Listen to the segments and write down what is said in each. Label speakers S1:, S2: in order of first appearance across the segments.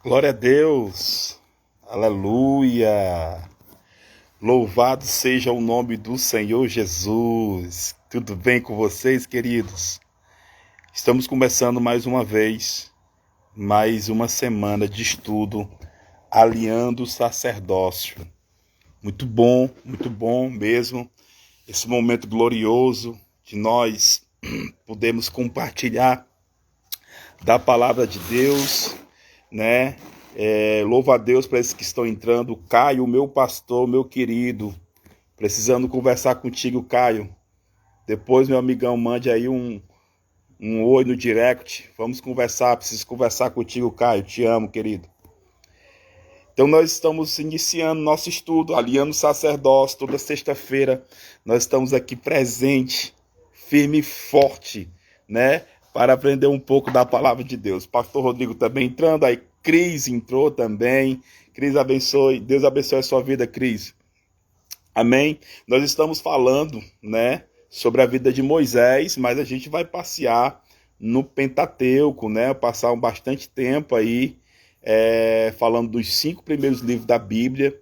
S1: Glória a Deus, aleluia, louvado seja o nome do Senhor Jesus. Tudo bem com vocês, queridos? Estamos começando mais uma vez, mais uma semana de estudo, alinhando o sacerdócio. Muito bom mesmo, esse momento glorioso de nós podermos compartilhar da palavra de Deus, né? Louvo a Deus para esses que estão entrando. Caio, meu pastor, meu querido, precisando conversar contigo, Caio. Depois, meu amigão, mande aí um oi no direct. Vamos conversar, preciso conversar contigo, Caio. Te amo, querido. Então nós estamos iniciando nosso estudo, alinhando o sacerdócio. Toda sexta-feira nós estamos aqui presente, firme e forte, né? Para aprender um pouco da palavra de Deus. Pastor Rodrigo também entrando, aí Cris entrou também. Cris, abençoe, Deus abençoe a sua vida, Cris. Amém? Nós estamos falando, né, sobre a vida de Moisés, mas a gente vai passear no Pentateuco, né? Passar bastante tempo aí falando dos 5 primeiros livros da Bíblia.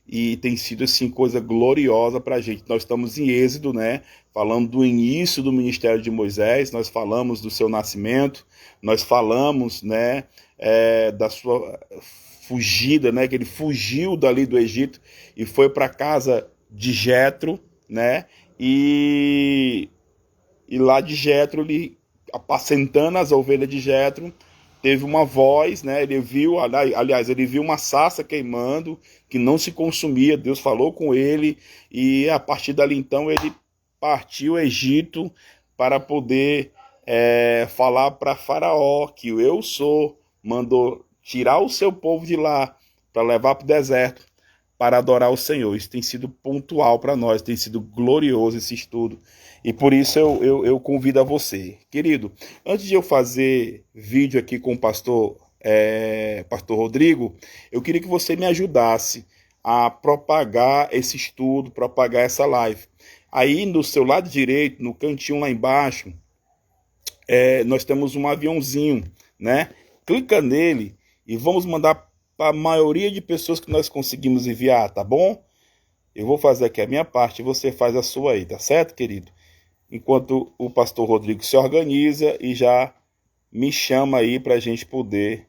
S1: E tem sido assim coisa gloriosa para a gente. Nós estamos em Êxodo, né? Falando do início do ministério de Moisés, nós falamos do seu nascimento, nós falamos, né, da sua fugida, né? Que ele fugiu dali do Egito e foi para a casa de Jetro, né? E lá de Jetro, ele apacentando as ovelhas de Jetro, teve uma voz, né? Ele viu, aliás, ele viu uma sarça queimando, que não se consumia. Deus falou com ele, e a partir dali então ele partiu o Egito para poder falar para Faraó que o Eu Sou mandou tirar o seu povo de lá para levar para o deserto para adorar o Senhor. Isso tem sido pontual para nós, tem sido glorioso esse estudo. E por isso eu convido a você. Querido, antes de eu fazer vídeo aqui com o pastor Rodrigo, eu queria que você me ajudasse a propagar esse estudo, propagar essa live. Aí no seu lado direito, no cantinho lá embaixo, nós temos um aviãozinho, né? Clica nele e vamos mandar para a maioria de pessoas que nós conseguimos enviar, tá bom? Eu vou fazer aqui a minha parte e você faz a sua aí, tá certo, querido? Enquanto o pastor Rodrigo se organiza e já me chama aí para a gente poder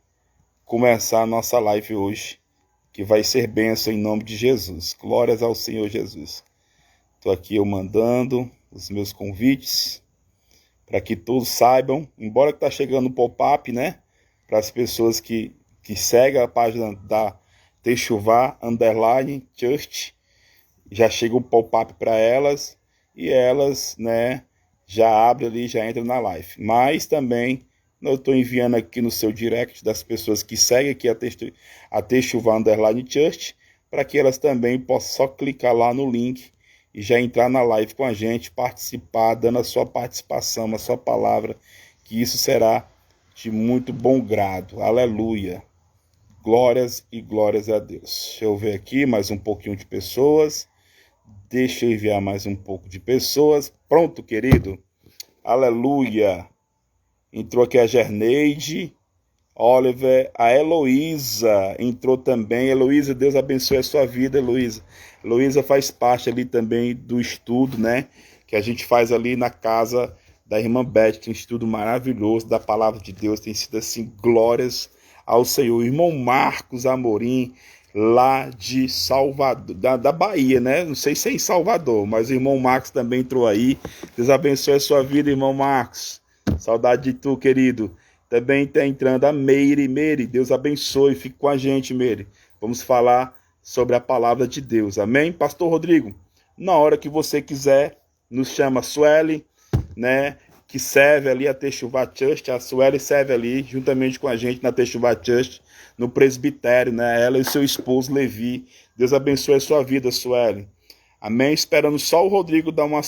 S1: começar a nossa live hoje, que vai ser bênção em nome de Jesus. Glórias ao Senhor Jesus. Estou aqui eu mandando os meus convites para que todos saibam, embora que tá chegando o pop-up, né? Para as pessoas que seguem a página da Techuvá _Church, já chega um pop-up para elas e elas, né, já abrem ali, já entram na live. Mas também eu estou enviando aqui no seu direct das pessoas que seguem aqui a Techuvá _Church, para que elas também possam só clicar lá no link e já entrar na live com a gente, participar, dando a sua participação, a sua palavra, que isso será de muito bom grado. Aleluia. Glórias e glórias a Deus. Deixa eu ver aqui mais um pouquinho de pessoas. Deixa eu enviar mais um pouco de pessoas. Pronto, querido. Aleluia. Entrou aqui a Gerneide, Oliver, a Heloísa entrou também. Heloísa, Deus abençoe a sua vida, Heloísa. Heloísa faz parte ali também do estudo, né? Que a gente faz ali na casa da irmã Beth. Tem um estudo maravilhoso da palavra de Deus. Tem sido assim, glórias ao Senhor. Irmão Marcos Amorim, lá de Salvador, da Bahia, né? Não sei se é em Salvador, mas o irmão Marcos também entrou aí. Deus abençoe a sua vida, irmão Marcos. Saudade de tu, querido. Também está entrando a Meire. Deus abençoe. Fique com a gente, Meire. Vamos falar sobre a palavra de Deus. Amém? Pastor Rodrigo, na hora que você quiser, nos chama a Sueli, né? Que serve ali a Techuvá Church. A Sueli serve ali, juntamente com a gente, na Techuvá Church, no presbitério, né? Ela e seu esposo, Levi. Deus abençoe a sua vida, Sueli. Amém? Esperando só o Rodrigo dar uma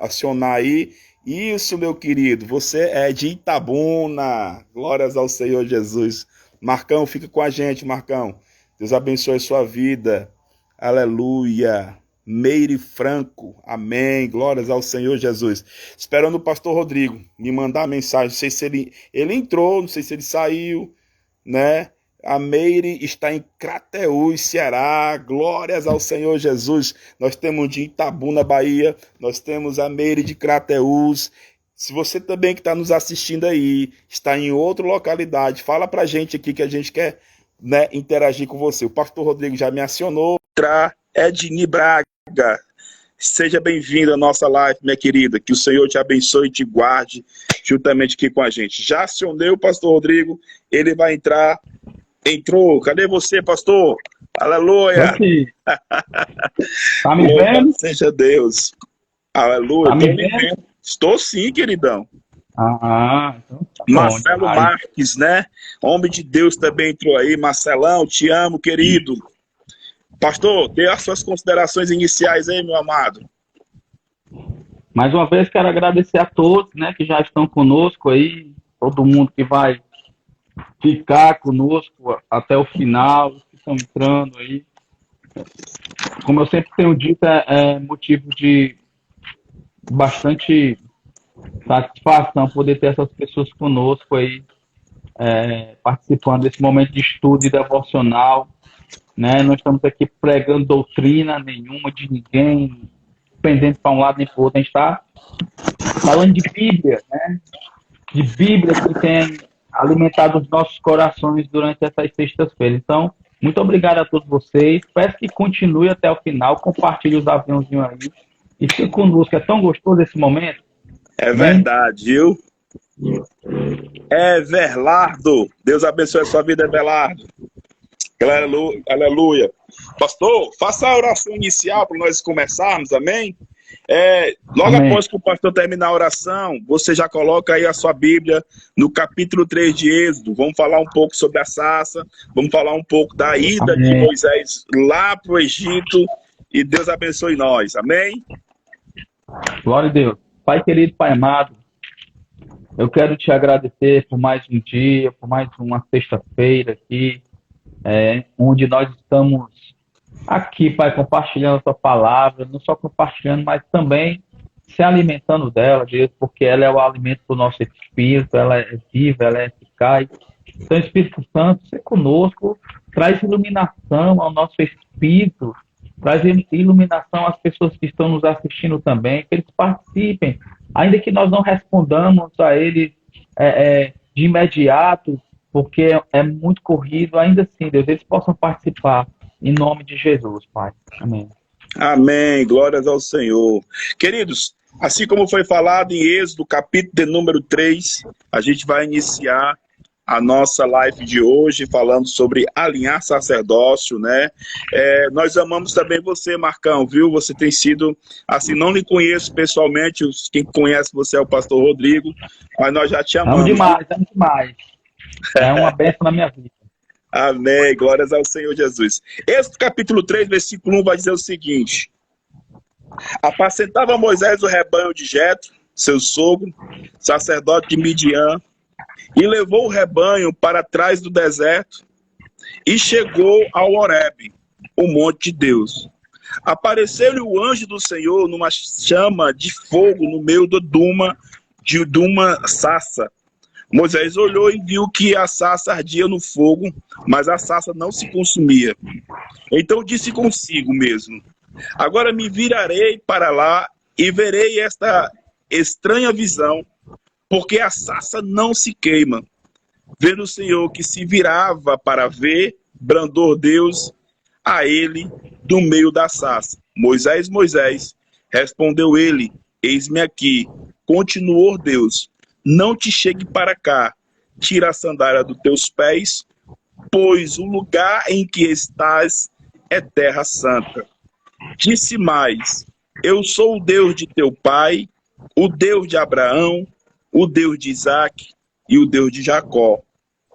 S1: acionar aí. Isso, meu querido, você é de Itabuna. Glórias ao Senhor Jesus. Marcão, fica com a gente, Marcão. Deus abençoe a sua vida. Aleluia. Meire Franco. Amém. Glórias ao Senhor Jesus. Esperando o pastor Rodrigo me mandar a mensagem. Não sei se ele entrou, não sei se ele saiu, né? A Meire está em Crateús, Ceará. Glórias ao Senhor Jesus. Nós temos de Itabuna, Bahia. Nós temos a Meire de Crateús. Se você também que está nos assistindo aí, está em outra localidade, fala para a gente aqui que a gente quer, né, interagir com você. O pastor Rodrigo já me acionou. Edni Braga. Seja bem-vindo à nossa live, minha querida. Que o Senhor te abençoe e te guarde juntamente aqui com a gente. Já acionei o pastor Rodrigo. Ele vai entrar. Entrou. Cadê você, pastor? Aleluia.
S2: Aqui. Tá me vendo?
S1: Seja Deus. Aleluia.
S2: Tá me vendo?
S1: Estou sim, queridão.
S2: Então tá
S1: Marcelo
S2: bom,
S1: Marques, né? Homem de Deus também entrou aí. Marcelão, te amo, querido. Pastor, dê as suas considerações iniciais aí, meu amado.
S2: Mais uma vez quero agradecer a todos, né, que já estão conosco aí, todo mundo que vai ficar conosco até o final, que estão entrando aí. Como eu sempre tenho dito, é motivo de bastante satisfação poder ter essas pessoas conosco aí, participando desse momento de estudo e devocional, né? Não estamos aqui pregando doutrina nenhuma de ninguém, pendendo para um lado nem para o outro. A gente está falando de Bíblia, né? De Bíblia que tem alimentado os nossos corações durante essas sextas-feiras. Então, muito obrigado a todos vocês. Peço que continue até o final, compartilhe os aviãozinhos aí e fique conosco. É tão gostoso esse momento.
S1: É verdade, viu? Everlardo. Deus abençoe a sua vida, Everlardo. Aleluia. Pastor, faça a oração inicial para nós começarmos, amém? Logo
S2: Amém.
S1: Após que o pastor terminar a oração, você já coloca aí a sua Bíblia no capítulo 3 de Êxodo. Vamos falar um pouco sobre a sarça, vamos falar um pouco da ida
S2: Amém.
S1: de Moisés lá para o Egito, e Deus abençoe nós, amém?
S2: Glória a Deus. Pai querido, Pai amado, eu quero te agradecer por mais um dia, por mais uma sexta-feira aqui, onde nós estamos aqui, Pai, compartilhando a tua palavra, não só compartilhando, mas também se alimentando dela, Deus, porque ela é o alimento do nosso espírito, ela é viva, ela é eficaz. Então, Espírito Santo, seja conosco, traz iluminação ao nosso espírito, traz iluminação às pessoas que estão nos assistindo também, que eles participem, ainda que nós não respondamos a eles de imediato, porque é muito corrido, ainda assim, Deus, eles possam participar. Em nome de Jesus, Pai. Amém.
S1: Amém. Glórias ao Senhor. Queridos, assim como foi falado em Êxodo, capítulo de número 3, a gente vai iniciar a nossa live de hoje falando sobre alinhar sacerdócio, né? Nós amamos também você, Marcão, viu? Você tem sido, assim, não lhe conheço pessoalmente, quem conhece você é o pastor Rodrigo, mas nós já te amamos.
S2: Amo demais. É uma bênção na minha vida.
S1: Amém, glórias ao Senhor Jesus. Êxodo capítulo 3, versículo 1 vai dizer o seguinte: apacentava Moisés o rebanho de Jetro, seu sogro, sacerdote de Midian, e levou o rebanho para trás do deserto e chegou ao Horebe, o monte de Deus. Apareceu-lhe o anjo do Senhor numa chama de fogo no meio de uma sarça. Moisés olhou e viu que a sarça ardia no fogo, mas a sarça não se consumia. Então disse consigo mesmo: agora me virarei para lá e verei esta estranha visão, porque a sarça não se queima. Vendo o Senhor que se virava para ver, brandou Deus a ele do meio da sarça. Moisés, Moisés, respondeu ele: eis-me aqui. Continuou Deus: não te chegue para cá, tira a sandália dos teus pés, pois o lugar em que estás é terra santa. Disse mais: eu sou o Deus de teu pai, o Deus de Abraão, o Deus de Isaque e o Deus de Jacó.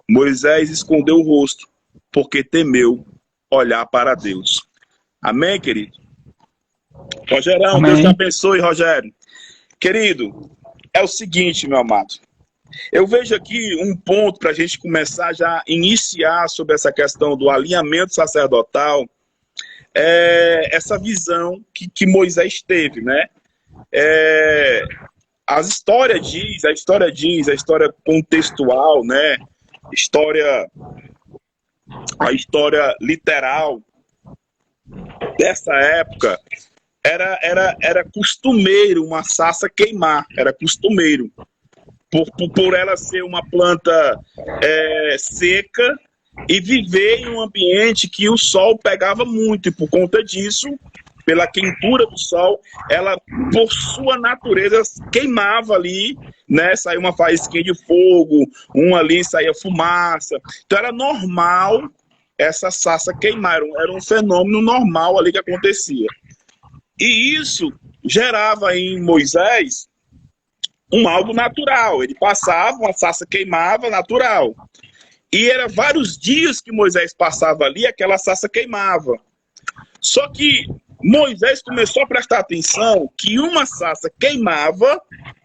S1: Moisés escondeu o rosto, porque temeu olhar para Deus. Amém, querido? Rogerão,
S2: Amém.
S1: Deus te abençoe, Rogério. Querido, é o seguinte, meu amado. Eu vejo aqui um ponto para a gente começar já a iniciar sobre essa questão do alinhamento sacerdotal, essa visão que Moisés teve, né? A história contextual, né? História a história literal dessa época, era costumeiro uma sarça queimar, era costumeiro. Por ela ser uma planta seca e viver em um ambiente que o sol pegava muito, e por conta disso, pela quentura do sol, ela, por sua natureza, queimava ali, né? Saía uma faísquinha de fogo, ali saía fumaça. Então era normal essa sarça queimar, era um fenômeno normal ali que acontecia. E isso gerava em Moisés algo natural. Ele passava, uma sarça queimava, natural. E era vários dias que Moisés passava ali, aquela sarça queimava. Só que Moisés começou a prestar atenção que uma sarça queimava,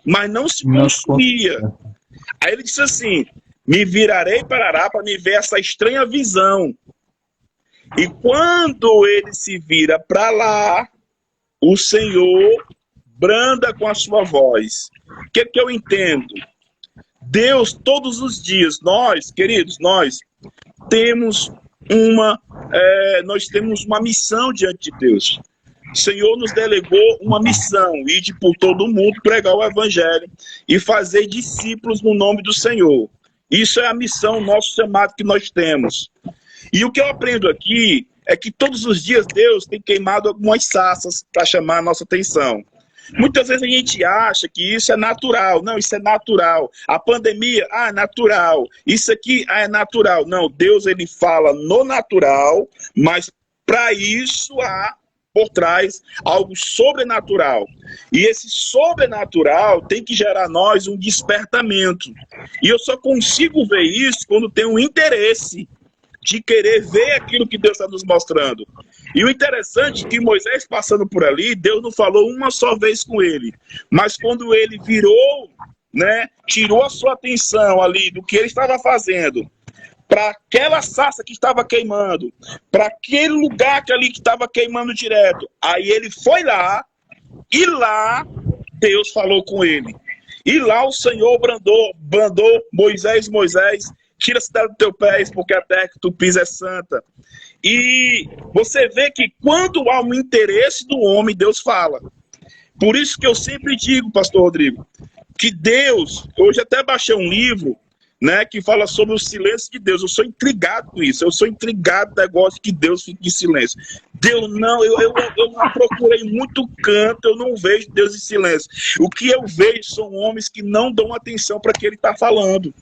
S1: mas não se consumia. Aí ele disse assim: me virarei para Ará para me ver essa estranha visão. E quando ele se vira para lá, o Senhor branda com a sua voz. O que eu entendo? Deus, todos os dias, nós, queridos, nós temos uma missão diante de Deus. O Senhor nos delegou uma missão: ir por todo o mundo, pregar o evangelho e fazer discípulos no nome do Senhor. Isso é a missão, nosso chamado que nós temos. E o que eu aprendo aqui é que todos os dias Deus tem queimado algumas sarças para chamar a nossa atenção. Muitas vezes a gente acha que isso é natural. Não, isso é natural. A pandemia, é natural. Isso aqui, é natural. Não, Deus, ele fala no natural, mas para isso há por trás algo sobrenatural. E esse sobrenatural tem que gerar em nós um despertamento. E eu só consigo ver isso quando tem um interesse de querer ver aquilo que Deus está nos mostrando. E o interessante é que Moisés passando por ali, Deus não falou uma só vez com ele. Mas quando ele virou, né, tirou a sua atenção ali do que ele estava fazendo, para aquela sarça que estava queimando, para aquele lugar que ali que estava queimando direto, aí ele foi lá, e lá Deus falou com ele. E lá o Senhor brandou Moisés, tira a cidade dos teus pés, porque a terra que tu pisa é santa. E você vê que quando há um interesse do homem, Deus fala. Por isso que eu sempre digo, pastor Rodrigo, que Deus, hoje até baixei um livro, né, que fala sobre o silêncio de Deus. Eu sou intrigado com isso, eu sou intrigado do negócio que Deus fica em silêncio. Deus não, eu procurei muito canto, eu não vejo Deus em silêncio. O que eu vejo são homens que não dão atenção para o que ele está falando.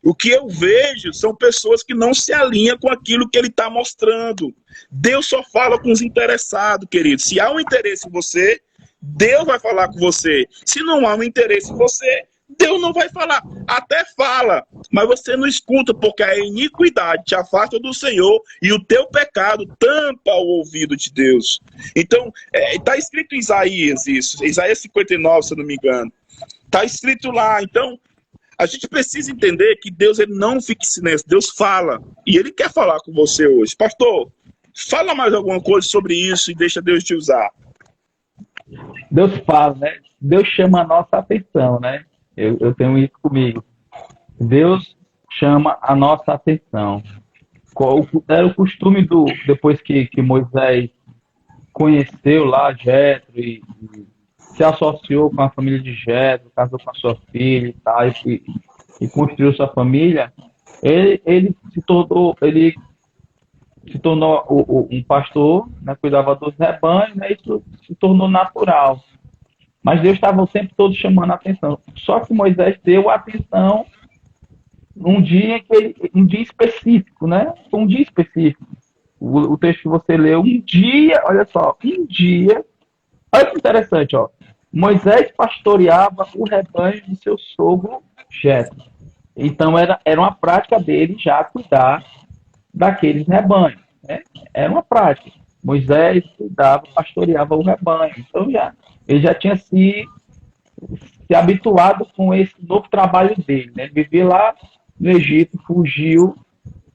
S1: O que eu vejo são pessoas que não se alinham com aquilo que ele está mostrando. Deus só fala com os interessados, querido. Se há um interesse em você, Deus vai falar com você. Se não há um interesse em você, Deus não vai falar. Até fala, mas você não escuta, porque a iniquidade te afasta do Senhor e o teu pecado tampa o ouvido de Deus. Então, está escrito em Isaías isso, Isaías 59, se eu não me engano. Está escrito lá. Então, a gente precisa entender que Deus, ele não fica em silêncio, Deus fala. E ele quer falar com você hoje. Pastor, fala mais alguma coisa sobre isso e deixa Deus te usar.
S2: Deus fala, né? Deus chama a nossa atenção, né? Eu tenho isso comigo. Deus chama a nossa atenção. Era o costume depois que Moisés conheceu lá Jetro e se associou com a família de Jetro, casou com a sua filha e tal, e construiu sua família, ele se tornou um pastor, né, cuidava dos rebanhos, né, isso se tornou natural. Mas Deus estava o tempo todo chamando a atenção. Só que Moisés deu atenção num dia específico, né? Um dia específico. O texto que você leu, um dia, olha só, olha que interessante, ó. Moisés pastoreava o rebanho de seu sogro Jetro. Então era uma prática dele já cuidar daqueles rebanhos, né? Era uma prática. Moisés cuidava, pastoreava o rebanho. Então ele já tinha se habituado com esse novo trabalho dele, né? Ele vivia lá no Egito, fugiu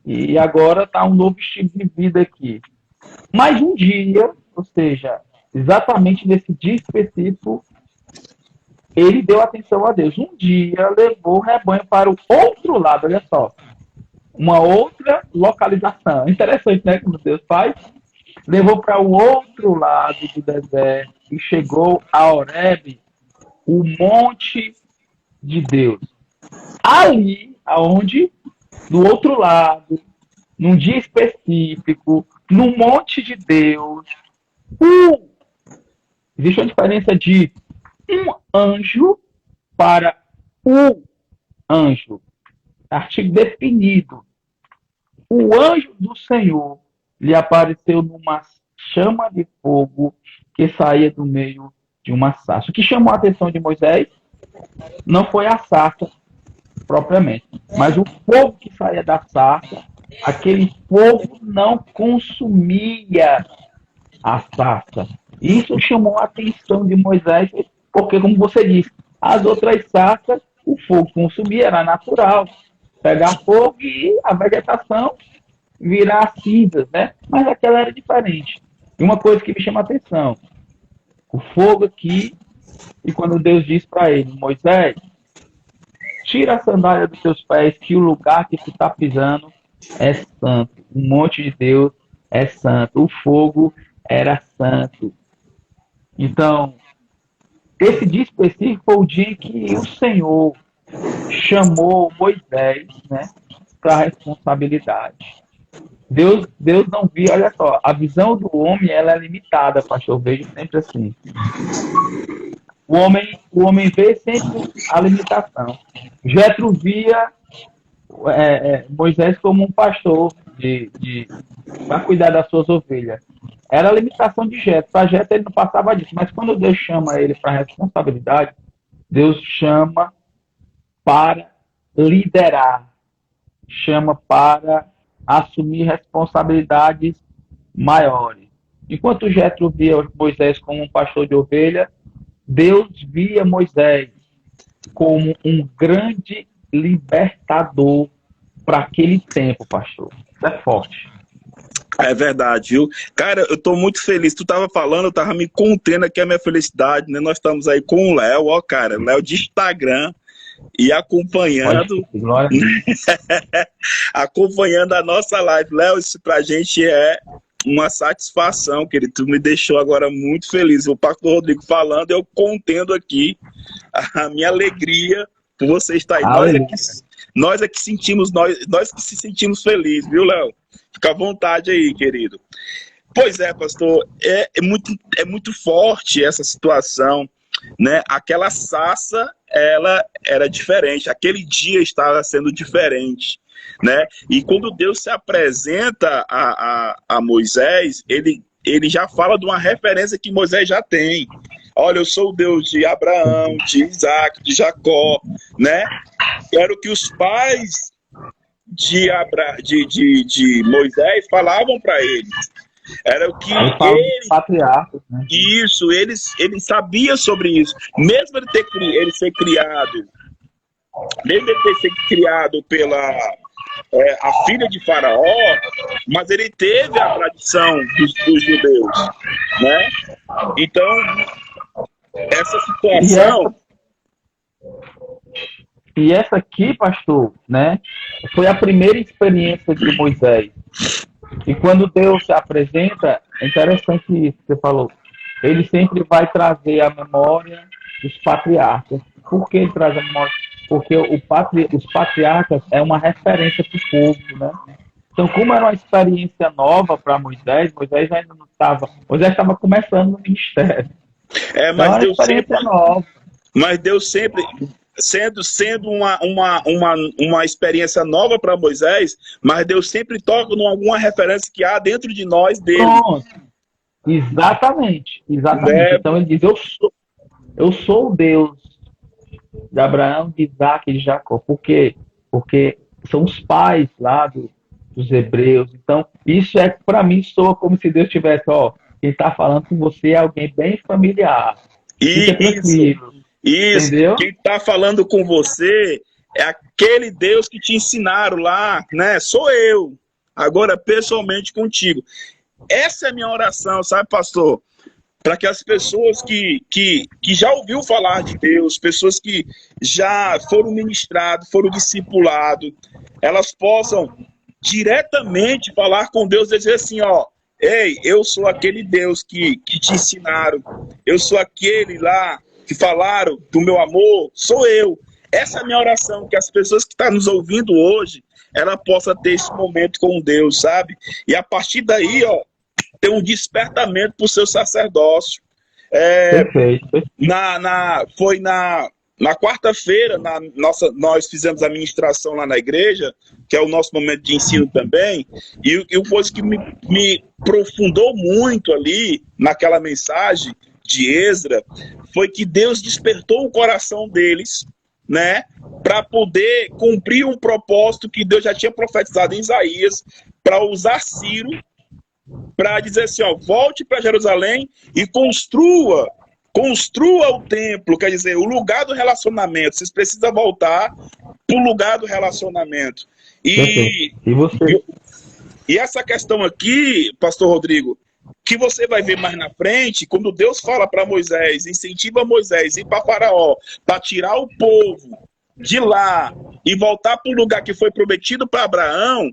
S2: e agora está um novo estilo de vida aqui. Mas um dia, ou seja, exatamente nesse dia específico, ele deu atenção a Deus. Um dia levou o rebanho para o outro lado, olha só. uma outra localização. Interessante, né? Como Deus faz. Levou para o outro lado do deserto e chegou a Horebe, o monte de Deus. Ali, aonde, do outro lado, num dia específico, no monte de Deus, existe uma diferença de um anjo para o anjo. Artigo definido. O anjo do Senhor lhe apareceu numa chama de fogo que saía do meio de uma sarça. O que chamou a atenção de Moisés não foi a sarça propriamente, mas o fogo que saía da sarça. Aquele fogo não consumia a sarça. Isso chamou a atenção de Moisés, porque, como você disse, as outras sarças, o fogo consumia, era natural. Pegar fogo e a vegetação virar cinzas, né? Mas aquela era diferente. E uma coisa que me chama a atenção, o fogo aqui, e quando Deus diz para ele, Moisés, tira a sandália dos teus pés, que o lugar que tu está pisando é santo. O monte de Deus é santo. O fogo era santo. Então, esse dia específico foi o dia em que o Senhor chamou Moisés, né, para a responsabilidade. Deus não via, olha só, a visão do homem ela é limitada, pastor, eu vejo sempre assim. O homem vê sempre a limitação. Jetro via Moisés como um pastor para cuidar das suas ovelhas. Era a limitação de Jetro. Para Jetro ele não passava disso, mas quando Deus chama ele para a responsabilidade, Deus chama para liderar, chama para assumir responsabilidades maiores. Enquanto Jetro via Moisés como um pastor de ovelha, Deus via Moisés como um grande libertador para aquele tempo, pastor. Isso é forte.
S1: É verdade, viu? Cara, eu tô muito feliz. Tu tava falando, eu tava me contendo aqui a minha felicidade, né? Nós estamos aí com o Léo, ó, cara, Léo de Instagram e acompanhando acompanhando a nossa live. Léo, isso pra gente é uma satisfação, querido. Tu me deixou agora muito feliz. O pastor Rodrigo falando, eu contendo aqui a minha alegria por você estar aí. Nós é que sentimos, nós que se sentimos felizes, viu, Léo? Fica à vontade aí, querido. Pois é, pastor, é muito forte essa situação, né? Aquela sarça, ela era diferente, aquele dia estava sendo diferente, né? E quando Deus se apresenta a Moisés, ele já fala de uma referência que Moisés já tem. Olha, eu sou o Deus de Abraão, de Isaac, de Jacó, né? Era o que os pais de Moisés falavam para ele. Era o que ele
S2: patriarcas, né?
S1: Isso, ele sabia sobre isso. Mesmo ele ser criado, mesmo ele ter sido criado pela a filha de Faraó, mas ele teve a tradição dos judeus, né? Então, essa situação...
S2: E essa aqui, pastor, né, foi a primeira experiência de Moisés. E quando Deus se apresenta, é interessante isso que você falou. Ele sempre vai trazer a memória dos patriarcas. Por que ele traz a memória? Porque os patriarcas é uma referência para o povo, né? Então, como era uma experiência nova para Moisés, Moisés ainda não estava... Moisés estava começando no ministério.
S1: Mas
S2: então, Deus sempre... nova.
S1: Mas Deus sempre... Sendo uma experiência nova para Moisés, mas Deus sempre toca em alguma referência que há dentro de nós dele.
S2: Pronto. Exatamente. Então ele diz, eu sou o Deus de Abraão, de Isaac e de Jacó. Por quê? Porque são os pais lá dos hebreus. Então, isso para mim soa como se Deus tivesse, quem está falando com você é alguém bem familiar. Fica tranquilo.
S1: Isso,
S2: entendeu?
S1: Quem está falando com você é aquele Deus que te ensinaram lá, né? Sou eu, agora pessoalmente contigo. Essa é a minha oração, sabe, pastor? Para que as pessoas que já ouviu falar de Deus, pessoas que já foram ministrados, foram discipulados, elas possam diretamente falar com Deus e dizer assim, ó, ei, eu sou aquele Deus que te ensinaram, eu sou aquele lá que falaram do meu amor, sou eu. Essa é a minha oração, que as pessoas que estão nos ouvindo hoje, ela possa ter esse momento com Deus, sabe? E a partir daí, ó, ter um despertamento para o seu sacerdócio.
S2: Perfeito.
S1: Foi na quarta-feira, nós fizemos a ministração lá na igreja, que é o nosso momento de ensino também, e uma coisa que me aprofundou muito ali, naquela mensagem de Esdras, foi que Deus despertou o coração deles, né, para poder cumprir um propósito que Deus já tinha profetizado em Isaías, para usar Ciro, para dizer assim, ó, volte para Jerusalém e construa o templo, quer dizer, o lugar do relacionamento. Vocês precisam voltar para o lugar do relacionamento. E
S2: você?
S1: E essa questão aqui, pastor Rodrigo, que você vai ver mais na frente, quando Deus fala para Moisés, incentiva Moisés a ir para Faraó, para tirar o povo de lá e voltar para o lugar que foi prometido para Abraão,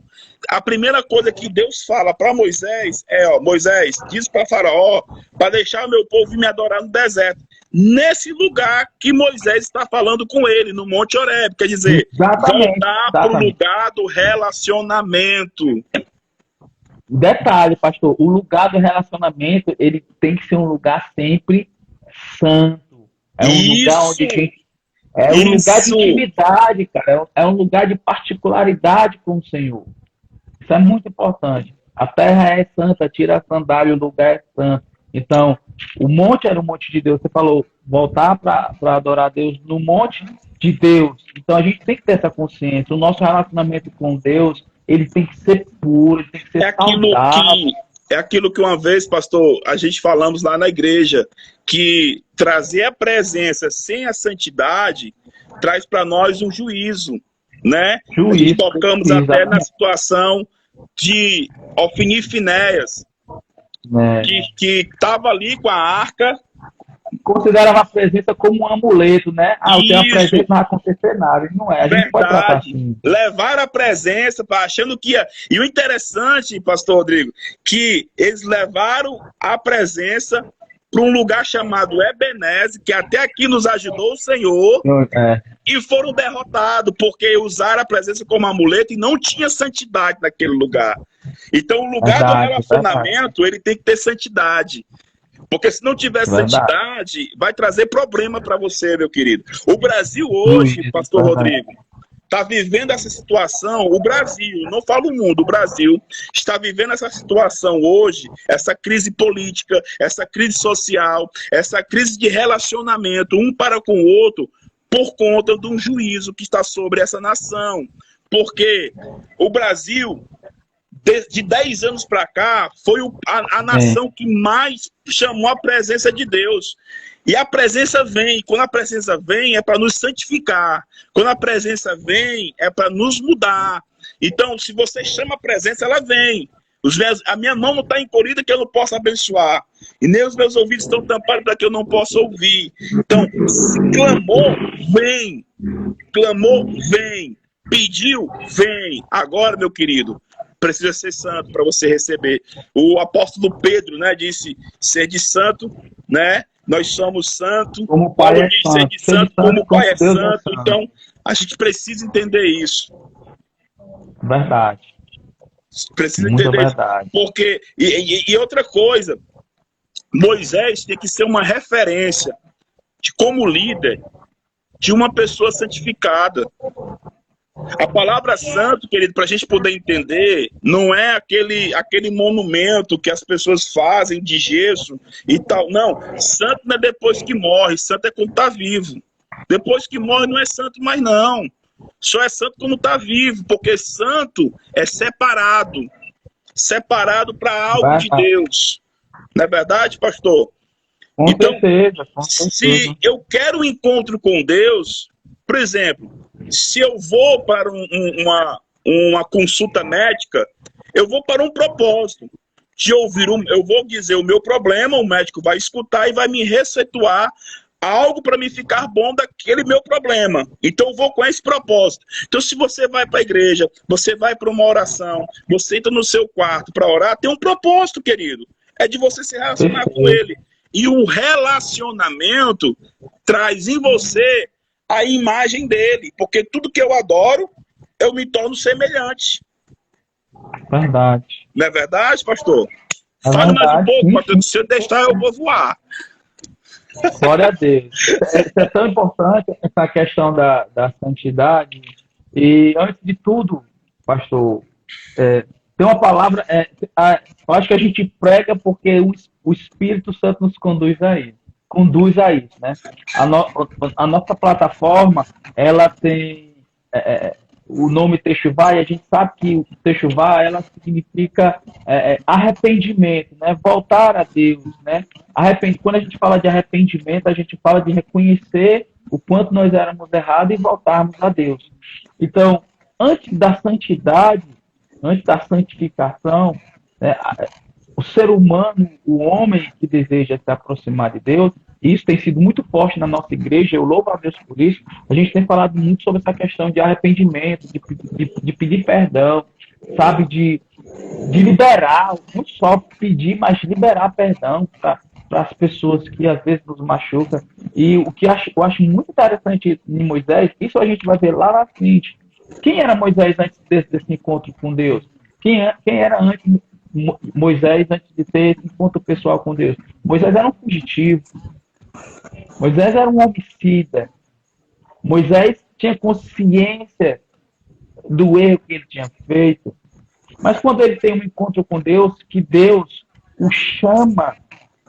S1: a primeira coisa que Deus fala para Moisés é, ó, Moisés, diz para Faraó, para deixar o meu povo me adorar no deserto. Nesse lugar que Moisés está falando com ele, no Monte Horebe, quer dizer, voltar para o lugar do relacionamento.
S2: Detalhe, pastor, o lugar do relacionamento, ele tem que ser um lugar sempre santo. É um lugar onde tem... É um lugar de intimidade, cara. É um lugar de particularidade com o Senhor. Isso é muito importante. A terra é santa, tira a sandália, o lugar é santo. Então, o monte era o monte de Deus. Você falou, voltar para adorar a Deus no monte de Deus. Então, a gente tem que ter essa consciência. O nosso relacionamento com Deus, ele tem que ser puro, ele tem que ser saudável.
S1: É aquilo que uma vez, pastor, a gente falamos lá na igreja, que trazer a presença sem a santidade traz para nós um juízo, né? A gente tocamos até na situação de Ofni e Finéias, que estava ali com a arca.
S2: Considerava a presença como um amuleto, né? Ah, eu tenho a presença, não vai acontecer nada. Não é, a gente pode tratar assim.
S1: Levar a presença, achando que ia... E o interessante, pastor Rodrigo, que eles levaram a presença para um lugar chamado Ebenezer, que até aqui nos ajudou o Senhor, e foram derrotados, porque usaram a presença como amuleto e não tinha santidade naquele lugar. Então, o lugar do relacionamento, ele tem que ter santidade. Porque se não tiver santidade, vai trazer problema para você, meu querido. O Brasil hoje, pastor Rodrigo, está vivendo essa situação, o Brasil, não falo o mundo, o Brasil está vivendo essa situação hoje, essa crise política, essa crise social, essa crise de relacionamento um para com o outro, por conta de um juízo que está sobre essa nação. Porque o Brasil... De 10 anos para cá, foi a nação que mais chamou a presença de Deus. E a presença vem. Quando a presença vem, é para nos santificar. Quando a presença vem, é para nos mudar. Então, se você chama a presença, ela vem. A minha mão não está encolhida que eu não possa abençoar. E nem os meus ouvidos estão tampados para que eu não possa ouvir. Então, se clamou, vem. Clamou, vem. Pediu, vem. Agora, meu querido, precisa ser santo para você receber. O apóstolo Pedro, né, disse, ser de santo, né? Nós somos santos.
S2: Como o Pai é santo.
S1: Ser de santo, como o Pai é santo. Então, a gente precisa entender isso.
S2: Verdade.
S1: Precisa entender isso. Porque, e outra coisa, Moisés tem que ser uma referência de como líder de uma pessoa santificada. A palavra santo, querido, para a gente poder entender, não é aquele monumento que as pessoas fazem de gesso e tal. Não, santo não é depois que morre, santo é quando está vivo. Depois que morre não é santo mais não. Só é santo quando está vivo, porque santo é separado para algo de Deus. Não é verdade, pastor?
S2: Com certeza.
S1: Se eu quero um encontro com Deus, por exemplo, se eu vou para uma consulta médica, eu vou para um propósito de ouvir, eu vou dizer o meu problema, o médico vai escutar e vai me receituar algo para me ficar bom daquele meu problema. Então eu vou com esse propósito. Então se você vai para a igreja, você vai para uma oração, você entra no seu quarto para orar, tem um propósito, querido. É de você se relacionar com
S2: Perfeito.
S1: ele. E o relacionamento traz em você a imagem dele, porque tudo que eu adoro, eu me torno semelhante.
S2: Verdade.
S1: Não é verdade, pastor?
S2: É
S1: Fale mais um
S2: verdade.
S1: pouco,
S2: Sim,
S1: pastor.
S2: sim.
S1: Se eu deixar, eu vou voar.
S2: Glória a Deus. Isso é tão importante, essa questão da santidade. E, antes de tudo, pastor, tem uma palavra, eu acho que a gente prega porque o Espírito Santo nos conduz a isso, né? A, no, a nossa plataforma, ela tem o nome Techuvá, e a gente sabe que o Techuvá, ela significa arrependimento, né? Voltar a Deus, né? Quando a gente fala de arrependimento, a gente fala de reconhecer o quanto nós éramos errados e voltarmos a Deus. Então, antes da santidade, antes da santificação, né, o ser humano, o homem que deseja se aproximar de Deus, e isso tem sido muito forte na nossa igreja, eu louvo a Deus por isso. A gente tem falado muito sobre essa questão de arrependimento, de pedir perdão, sabe, de liberar, não só pedir, mas liberar perdão para as pessoas que às vezes nos machucam. E o que eu acho muito interessante em Moisés, isso a gente vai ver lá na frente. Quem era Moisés antes desse encontro com Deus? Quem era Moisés antes de ter esse encontro pessoal com Deus? Moisés era um fugitivo. Moisés era um homicida. Moisés tinha consciência do erro que ele tinha feito. Mas quando ele tem um encontro com Deus, que Deus o chama,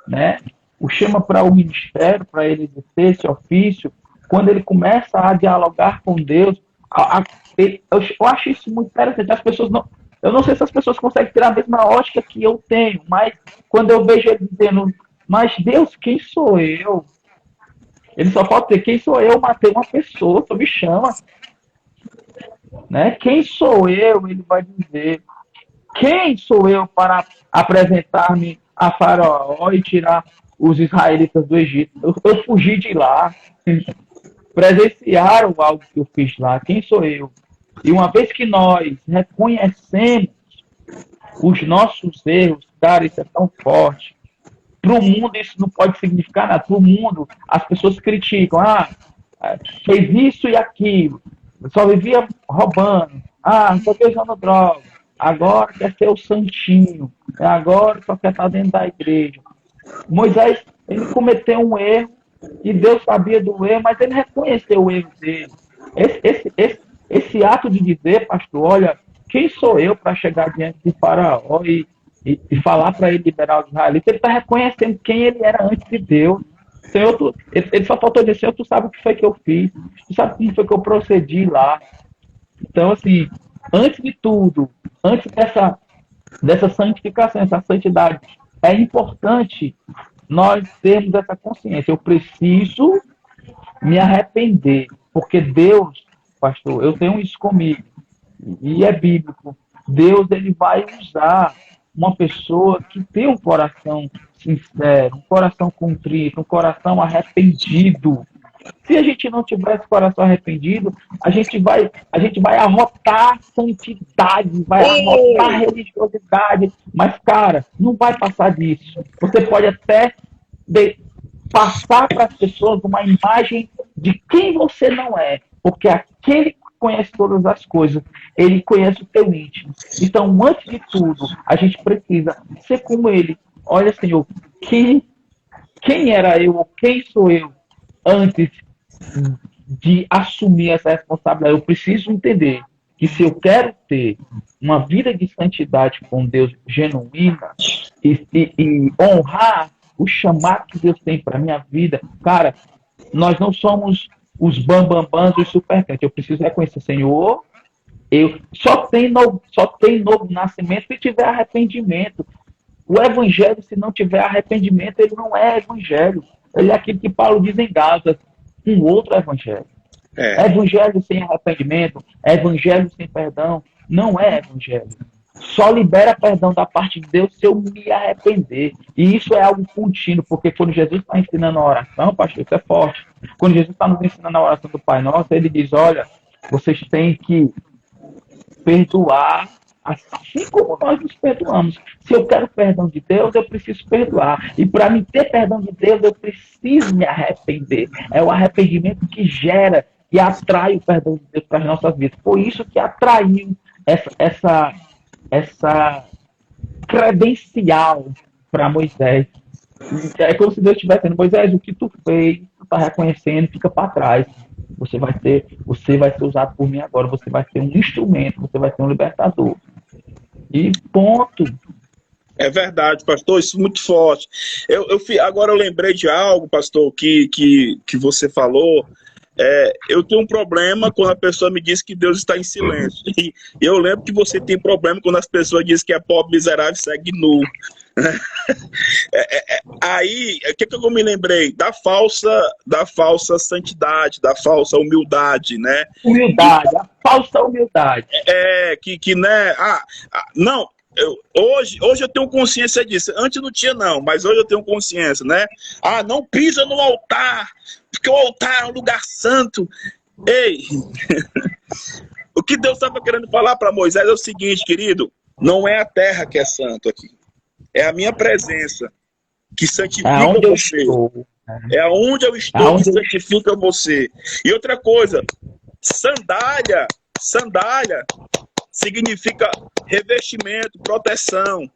S2: né? O chama para o ministério, para ele exercer esse ofício, quando ele começa a dialogar com Deus, eu acho isso muito interessante. As pessoas não, eu não sei se as pessoas conseguem ter a mesma ótica que eu tenho, mas quando eu vejo ele dizendo, mas Deus, quem sou eu? Ele só pode dizer, quem sou eu? Matei uma pessoa, tu me chama. Né? Quem sou eu? Ele vai dizer. Quem sou eu para apresentar-me a Faraó e tirar os israelitas do Egito? Eu fugi de lá. Presenciaram algo que eu fiz lá. Quem sou eu? E uma vez que nós reconhecemos os nossos erros, cara, isso é tão forte. Para o mundo isso não pode significar nada. Para o mundo, as pessoas criticam. Fez isso e aquilo. Só vivia roubando. Só usando droga. Agora quer ser o santinho. Agora só quer estar dentro da igreja. Moisés, ele cometeu um erro e Deus sabia do erro, mas ele reconheceu o erro dele. Esse ato de dizer, pastor, olha, quem sou eu para chegar diante de Faraó e falar para ele liberar os israelitas? Ele está reconhecendo quem ele era antes de Deus. Senhor, ele só faltou dizer, Senhor, tu sabe o que foi que eu fiz, tu sabe como foi que eu procedi lá. Então, assim, antes de tudo, antes dessa santificação, essa santidade, é importante nós termos essa consciência. Eu preciso me arrepender, porque Deus, pastor, eu tenho isso comigo, e é bíblico. Deus, ele vai usar uma pessoa que tem um coração sincero, um coração contrito, um coração arrependido. Se a gente não tiver esse coração arrependido, a gente vai arrotar santidade, vai arrotar religiosidade, mas, cara, não vai passar disso. Você pode até passar para as pessoas uma imagem de quem você não é, porque aquele que conhece todas as coisas, ele conhece o teu íntimo. Então, antes de tudo, a gente precisa ser como ele. Olha, Senhor, quem era eu, ou quem sou eu, antes de assumir essa responsabilidade? Eu preciso entender que se eu quero ter uma vida de santidade com Deus genuína e honrar o chamado que Deus tem para minha vida, cara, nós não somos os bambambãs dos supercrentes. Eu preciso reconhecer, Senhor, eu só tem novo nascimento se tiver arrependimento. O evangelho, se não tiver arrependimento, ele não é evangelho. Ele é aquilo que Paulo diz em Gálatas, um outro evangelho. Evangelho sem arrependimento, evangelho sem perdão, não é evangelho. só libera perdão da parte de Deus se eu me arrepender. E isso é algo contínuo, porque quando Jesus está ensinando a oração, pastor, isso é forte. Quando Jesus está nos ensinando a oração do Pai Nosso, ele diz, olha, vocês têm que perdoar assim como nós nos perdoamos. Se eu quero perdão de Deus, eu preciso perdoar. E para mim ter perdão de Deus, eu preciso me arrepender. É o arrependimento que gera e atrai o perdão de Deus para as nossas vidas. Foi isso que atraiu essa credencial para Moisés. É como se Deus estivesse dizendo, Moisés, o que tu fez, tu está reconhecendo, fica para trás. Você vai ser usado por mim agora, você vai ser um instrumento, você vai ser um libertador. E ponto.
S1: É verdade, pastor, isso é muito forte. Agora eu lembrei de algo, pastor, que você falou. Eu tenho um problema quando a pessoa me diz que Deus está em silêncio. E eu lembro que você tem problema quando as pessoas dizem que é pobre, miserável, segue nu. Aí, o que eu me lembrei? Da falsa santidade, da falsa humildade, né?
S2: Humildade, a falsa humildade.
S1: Né? Não, hoje eu tenho consciência disso. Antes não tinha, não, mas hoje eu tenho consciência, né? Não pisa no altar, porque o altar é um lugar santo. Ei! O que Deus estava querendo falar para Moisés é o seguinte, querido: não é a terra que é santo aqui. É a minha presença que santifica você. É onde eu estou que santifica você. E outra coisa, sandália significa revestimento, proteção.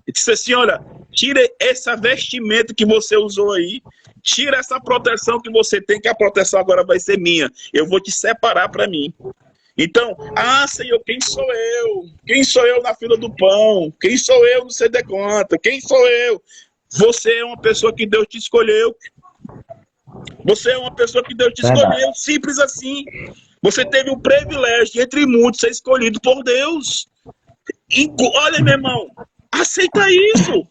S1: E disse assim, olha, tira esse vestimento que você usou aí, tira essa proteção que você tem, que a proteção agora vai ser minha. Eu vou te separar para mim. Então, Senhor, quem sou eu? Quem sou eu na fila do pão? Quem sou eu não sei de quanto? Quem sou eu? Você é uma pessoa que Deus te escolheu. Você é uma pessoa que Deus te escolheu, simples assim. Você teve o privilégio de, entre muitos, ser escolhido por Deus. Olha, meu irmão, aceita isso.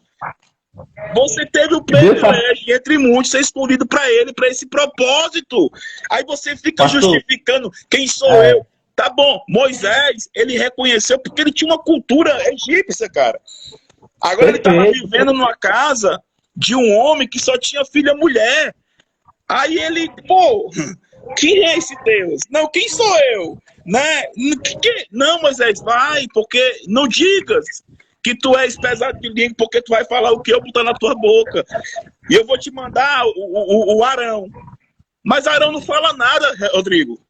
S1: Você teve o privilégio de, entre muitos, ser escolhido para ele, para esse propósito. Aí você fica justificando quem sou eu. Tá bom, Moisés, ele reconheceu porque ele tinha uma cultura egípcia, cara. Agora ele estava vivendo numa casa de um homem que só tinha filha mulher. Aí ele, quem é esse Deus? Não, quem sou eu? Né? Não, Moisés, vai, porque não digas que tu és pesado de língua, porque tu vai falar o que eu botar na tua boca. E eu vou te mandar o Arão. Mas Arão não fala nada, Rodrigo.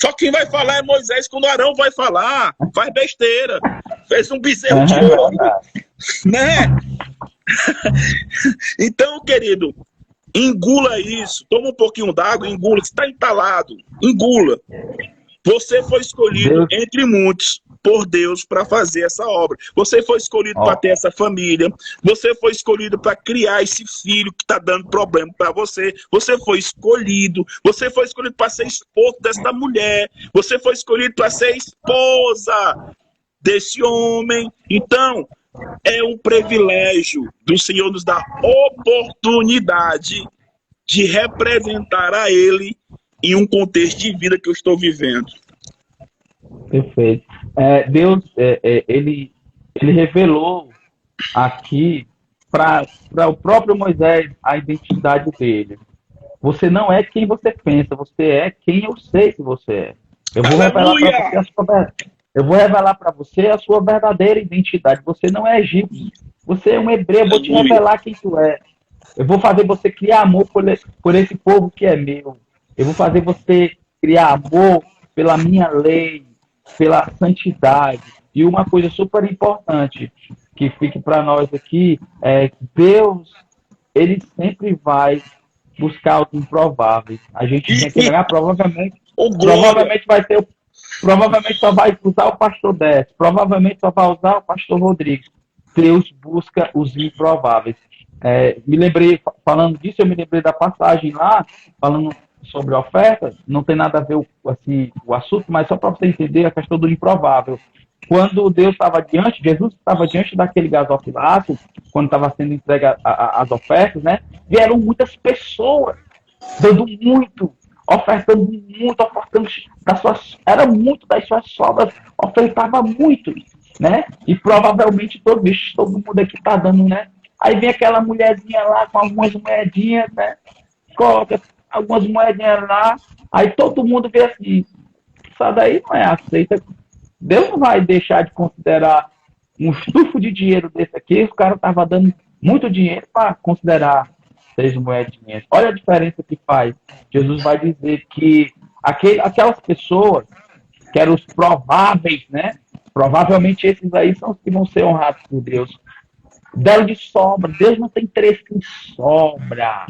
S1: Só quem vai falar é Moisés. Quando Arão vai falar, faz besteira. Fez um bezerro de ouro. Né? Então, querido, engula isso. Toma um pouquinho d'água, engula. Você está entalado. Engula. Você foi escolhido entre muitos por Deus para fazer essa obra. Você foi escolhido para ter essa família. Você foi escolhido para criar esse filho que está dando problema para você. Você foi escolhido. Você foi escolhido para ser esposo dessa mulher. Você foi escolhido para ser esposa desse homem. Então, é um privilégio do Senhor nos dar oportunidade de representar a Ele em um contexto de vida que eu estou vivendo.
S2: Perfeito. Deus, ele revelou aqui para o próprio Moisés a identidade dele. Você não é quem você pensa, você é quem eu sei que você é. Eu vou revelar para você a sua verdadeira identidade. Você não é egípcio, você é um hebreu. Eu vou te revelar quem tu é. Eu vou fazer você criar amor por esse povo que é meu. Eu vou fazer você criar amor pela minha lei, pela santidade. E uma coisa super importante que fique para nós aqui é que Deus, ele sempre vai buscar os improváveis. A gente tem que olhar, provavelmente só vai usar o pastor Décio, provavelmente só vai usar o pastor Rodrigues. Deus busca os improváveis. Me lembrei, falando disso, eu me lembrei da passagem lá, falando sobre oferta, não tem nada a ver assim, o assunto, mas só para você entender a questão do improvável. Quando Jesus estava diante daquele gasofilaço, quando estava sendo entregue as ofertas, né, vieram muitas pessoas dando muito, ofertando muito, ofertando era muito das suas sobras, ofertava muito. né? E provavelmente todo mundo aqui tá dando, né? Aí vem aquela mulherzinha lá com algumas moedinhas, né? Coloca algumas moedinhas lá, aí todo mundo vê assim, isso daí não é aceita. Deus não vai deixar de considerar um estufo de dinheiro desse aqui, o cara tava dando muito dinheiro para considerar 6 moedinhas. Olha a diferença que faz. Jesus vai dizer que aquelas pessoas que eram os prováveis, né? Provavelmente esses aí são os que vão ser honrados por Deus. Deram de sobra. Deus não tem interesse em sobra.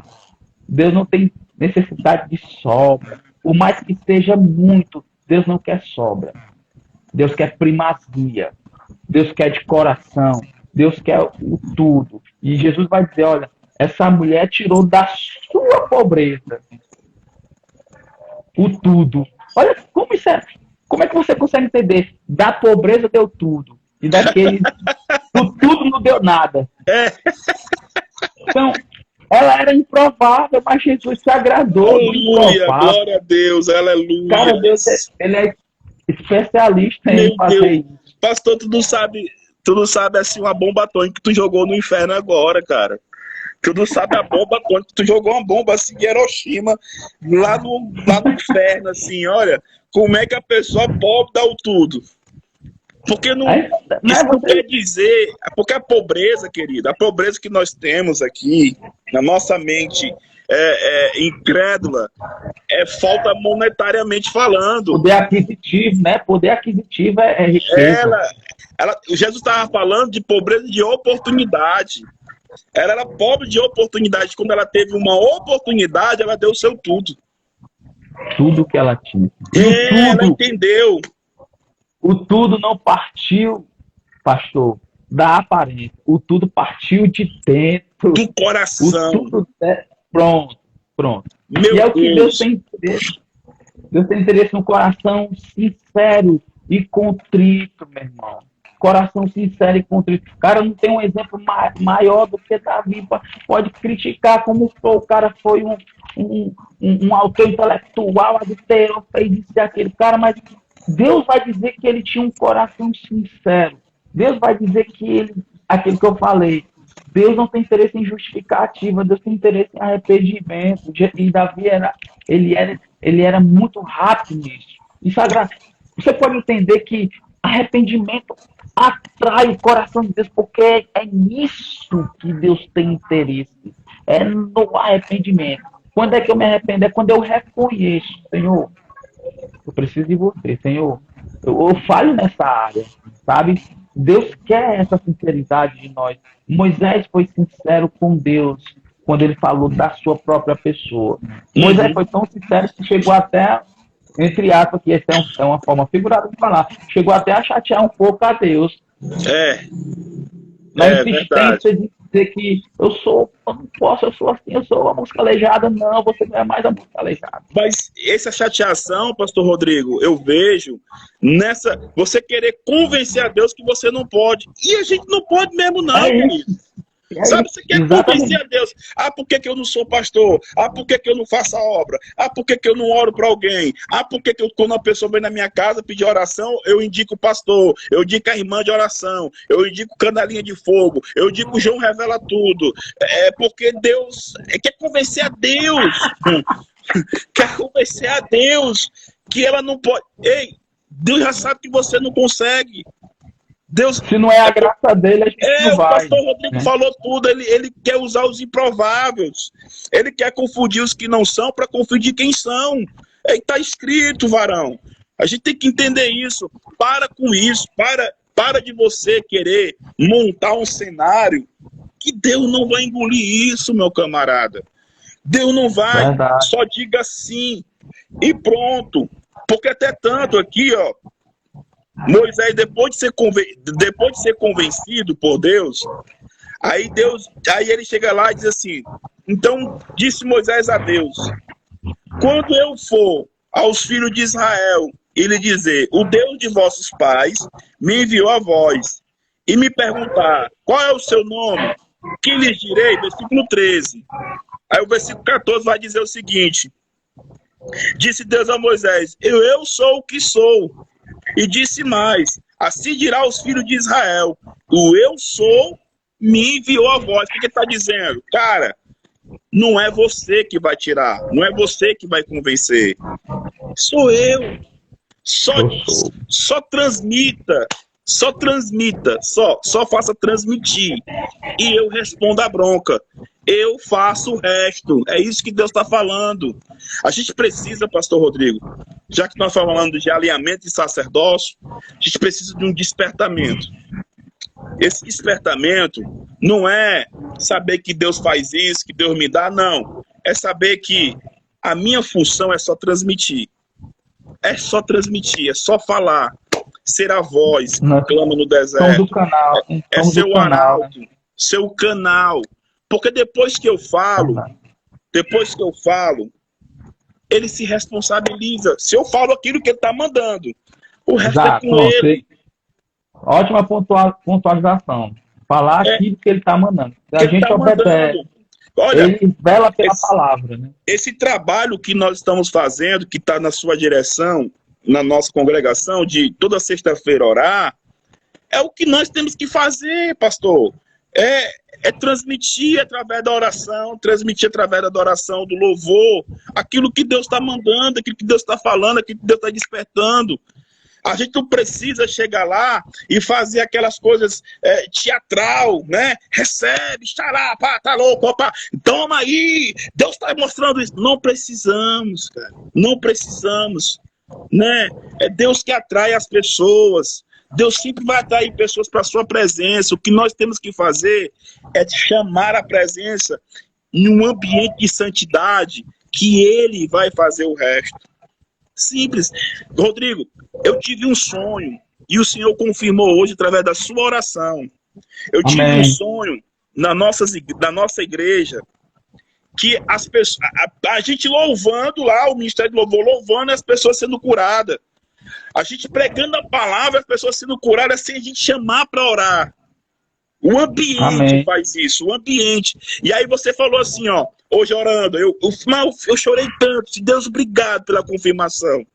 S2: Deus não tem necessidade de sobra. Por mais que seja muito, Deus não quer sobra. Deus quer primazia. Deus quer de coração. Deus quer o tudo. E Jesus vai dizer, olha, essa mulher tirou da sua pobreza o tudo. Olha como isso é. Como é que você consegue entender? Da pobreza deu tudo. E daquele do tudo não deu nada. Então, ela era improvável, mas Jesus se agradou do
S1: Aleluia,
S2: improvável.
S1: glória a Deus, aleluia.
S2: Cara, Deus, ele é especialista em
S1: Meu
S2: fazer
S1: Deus.
S2: isso.
S1: Pastor, tu não sabe assim uma bomba atômica que tu jogou no inferno agora, cara. Tu não sabe a bomba atômica, tu jogou uma bomba assim de Hiroshima lá no inferno, assim, olha, como é que a pessoa pobre dá o tudo? Porque não,
S2: Aí,
S1: isso
S2: mas
S1: não
S2: você,
S1: quer dizer, porque a pobreza, querida, a pobreza que nós temos aqui na nossa mente incrédula é falta monetariamente falando.
S2: poder aquisitivo, né? Poder aquisitivo é riqueza.
S1: Ela, Jesus estava falando de pobreza de oportunidade. Ela era pobre de oportunidade. Quando ela teve uma oportunidade, ela deu o seu tudo.
S2: Tudo que ela tinha. E
S1: Ela entendeu.
S2: o tudo não partiu, pastor, da aparência. O tudo partiu de dentro.
S1: Do
S2: O
S1: coração.
S2: tudo pronto, pronto.
S1: Meu
S2: E é o que Deus
S1: Deus.
S2: tem interesse. Deus tem interesse no coração sincero e contrito, meu irmão. Coração sincero e contrito. O cara não tem um exemplo maior do que Davi. Pode criticar como foi, o cara foi um autor intelectual, adulterou, fez isso e aquele cara, mas Deus vai dizer que ele tinha um coração sincero. Deus vai dizer que ele, aquilo que eu falei, Deus não tem interesse em justificativa, Deus tem interesse em arrependimento. E Davi ele era muito rápido nisso. Isso você pode entender que arrependimento atrai o coração de Deus, porque é nisso que Deus tem interesse. É no arrependimento. Quando é que eu me arrependo? É quando eu reconheço, Senhor, eu preciso de você, Senhor. Eu falho nessa área, sabe? Deus quer essa sinceridade de nós. Moisés foi sincero com Deus quando ele falou da sua própria pessoa. Moisés foi tão sincero que chegou até, entre aspas, que essa é uma forma figurada de falar, chegou até a chatear um pouco a Deus. Na insistência
S1: verdade.
S2: de dizer que eu não posso, eu sou assim, eu sou a música aleijada. Não, você não é mais a música aleijada.
S1: Mas essa chateação, pastor Rodrigo, eu vejo nessa, você querer convencer a Deus que você não pode. E a gente não pode mesmo não, querido. Sabe, você quer convencer a Deus. Ah, por que eu não sou pastor? Ah, por que eu não faço a obra? Ah, por que eu não oro para alguém? Ah, por que quando uma pessoa vem na minha casa pedir oração, eu indico o pastor, eu indico a irmã de oração, eu indico canelinha de fogo, eu indico o João revela tudo. É porque Deus quer convencer a Deus. Quer convencer a Deus que ela não pode. Ei, Deus já sabe que você não consegue. Deus,
S2: se não é a graça dele, a gente não vai.
S1: O pastor Rodrigo falou tudo, ele quer usar os improváveis, ele quer confundir os que não são para confundir quem são. Está escrito, varão. A gente tem que entender isso. Para com isso, para de você querer montar um cenário que Deus não vai engolir isso, meu camarada. Deus não vai,
S2: Verdade.
S1: Só diga sim e pronto. Porque até tanto aqui, ó, Moisés, depois de ser convencido por Deus, aí ele chega lá e diz assim: então disse Moisés a Deus, quando eu for aos filhos de Israel e lhe dizer, o Deus de vossos pais me enviou a vós, e me perguntar, qual é o seu nome? Que lhes direi? Versículo 13. Aí o versículo 14 vai dizer o seguinte: disse Deus a Moisés, eu sou o que sou. E disse mais: assim dirá aos filhos de Israel: o eu sou me enviou a voz. O que ele está dizendo? Cara, não é você que vai tirar, não é você que vai convencer. Sou eu. Só transmita, só faça transmitir. E eu respondo a bronca. Eu faço o resto. É isso que Deus está falando. A gente precisa, pastor Rodrigo, já que nós estamos falando de alinhamento e sacerdócio, a gente precisa de um despertamento. Esse despertamento não é saber que Deus faz isso, que Deus me dá, não. É saber que a minha função é só transmitir. É só transmitir, é só falar. Ser a voz que clama no deserto.
S2: Do canal,
S1: é ser o arauto, ser o canal. Porque depois que eu falo, ele se responsabiliza. Se eu falo aquilo que ele está mandando, o resto é com ele.
S2: Ótima pontualização. Falar aquilo que ele está mandando. A gente obedece.
S1: Olha,
S2: ele vela pela palavra, né?
S1: Esse trabalho que nós estamos fazendo, que está na sua direção, na nossa congregação, de toda sexta-feira orar, é o que nós temos que fazer, pastor. É transmitir através da oração, transmitir através da adoração, do louvor, aquilo que Deus está mandando, aquilo que Deus está falando, aquilo que Deus está despertando. A gente não precisa chegar lá e fazer aquelas coisas teatral, né? Recebe, xará, pá, tá louco, opa, toma aí, Deus está mostrando isso. Não precisamos, cara, não precisamos, né? É Deus que atrai as pessoas. Deus sempre vai atrair pessoas para a sua presença. O que nós temos que fazer é chamar a presença em um ambiente de santidade, que Ele vai fazer o resto. Simples. Rodrigo, eu tive um sonho e o Senhor confirmou hoje através da sua oração. Eu tive um sonho na nossa igreja que as pessoas, a gente louvando lá, o Ministério do Louvor louvando, as pessoas sendo curadas. A gente pregando a palavra, as pessoas sendo curadas sem a gente chamar para orar. O ambiente faz isso, o ambiente. E aí você falou assim, ó, hoje orando, eu chorei tanto, Deus, obrigado pela confirmação.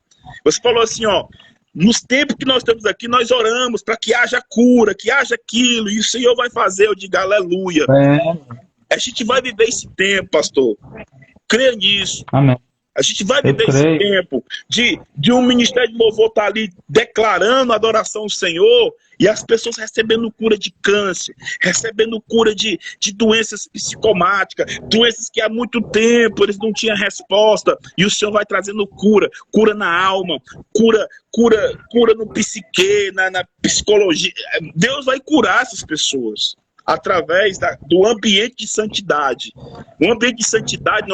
S1: Você falou assim, ó, nos tempos que nós estamos aqui, nós oramos para que haja cura, que haja aquilo, e o Senhor vai fazer, eu digo aleluia. A gente vai viver esse tempo, pastor. Creia nisso.
S2: Amém.
S1: A gente vai viver esse tempo de um ministério de louvor estar ali declarando a adoração ao Senhor e as pessoas recebendo cura de câncer, recebendo cura de doenças psicomáticas, doenças que há muito tempo eles não tinham resposta, e o Senhor vai trazendo cura na alma, cura no psique, na psicologia. Deus vai curar essas pessoas através do ambiente de santidade. O ambiente de santidade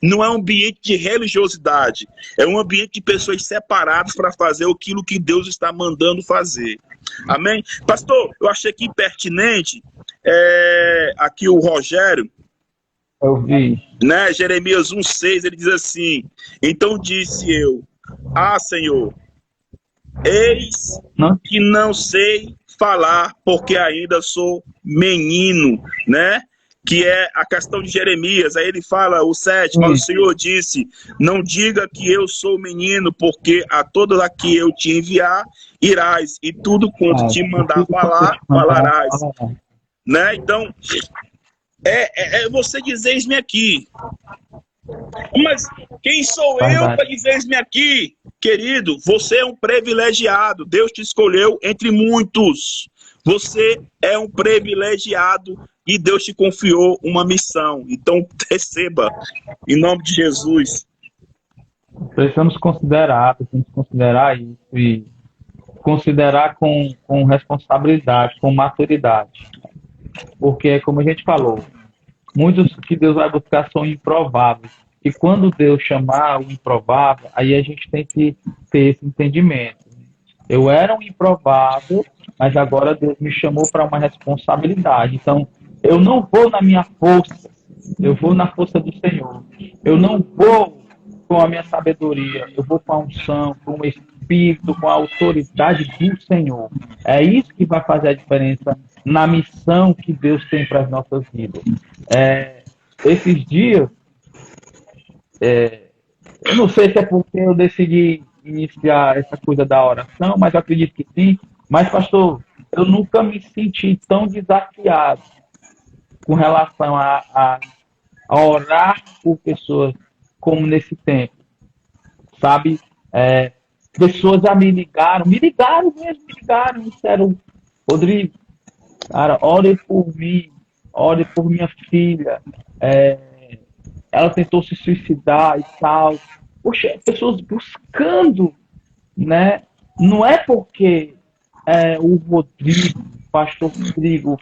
S1: não é um ambiente de religiosidade, é um ambiente de pessoas separadas para fazer aquilo que Deus está mandando fazer. Amém? Pastor, eu achei aqui pertinente, aqui o Rogério,
S2: eu vi,
S1: né, Jeremias 1,6, ele diz assim, então disse eu, Senhor, eis que não sei falar, porque ainda sou menino, né? Que é a questão de Jeremias. Aí ele fala, o 7, mas o Senhor disse, não diga que eu sou menino, porque a toda a que eu te enviar, irás, e tudo quanto te mandar falar, falarás. Né? Então, você dizer, eis-me aqui. Mas quem sou eu para dizer, eis-me aqui? Querido, você é um privilegiado. Deus te escolheu entre muitos. Você é um privilegiado e Deus te confiou uma missão. Então, receba, em nome de Jesus.
S2: Precisamos considerar isso e considerar com responsabilidade, com maturidade. Porque, como a gente falou, muitos que Deus vai buscar são improváveis. E quando Deus chamar o improvável, aí a gente tem que ter esse entendimento. Eu era um improvável, mas agora Deus me chamou para uma responsabilidade. Então, eu não vou na minha força, eu vou na força do Senhor. Eu não vou com a minha sabedoria, eu vou com a unção, com o Espírito, com a autoridade do Senhor. É isso que vai fazer a diferença na missão que Deus tem para as nossas vidas. Esses dias, eu não sei se é porque eu decidi iniciar essa coisa da oração, mas eu acredito que sim. Mas, pastor, eu nunca me senti tão desafiado com relação a orar por pessoas como nesse tempo, sabe? É, pessoas já me ligaram mesmo, me ligaram, me disseram, Rodrigo, cara, ore por mim, ore por minha filha. É, ela tentou se suicidar e tal. Poxa, pessoas buscando, né? Não é porque o Rodrigo, pastor Rodrigo,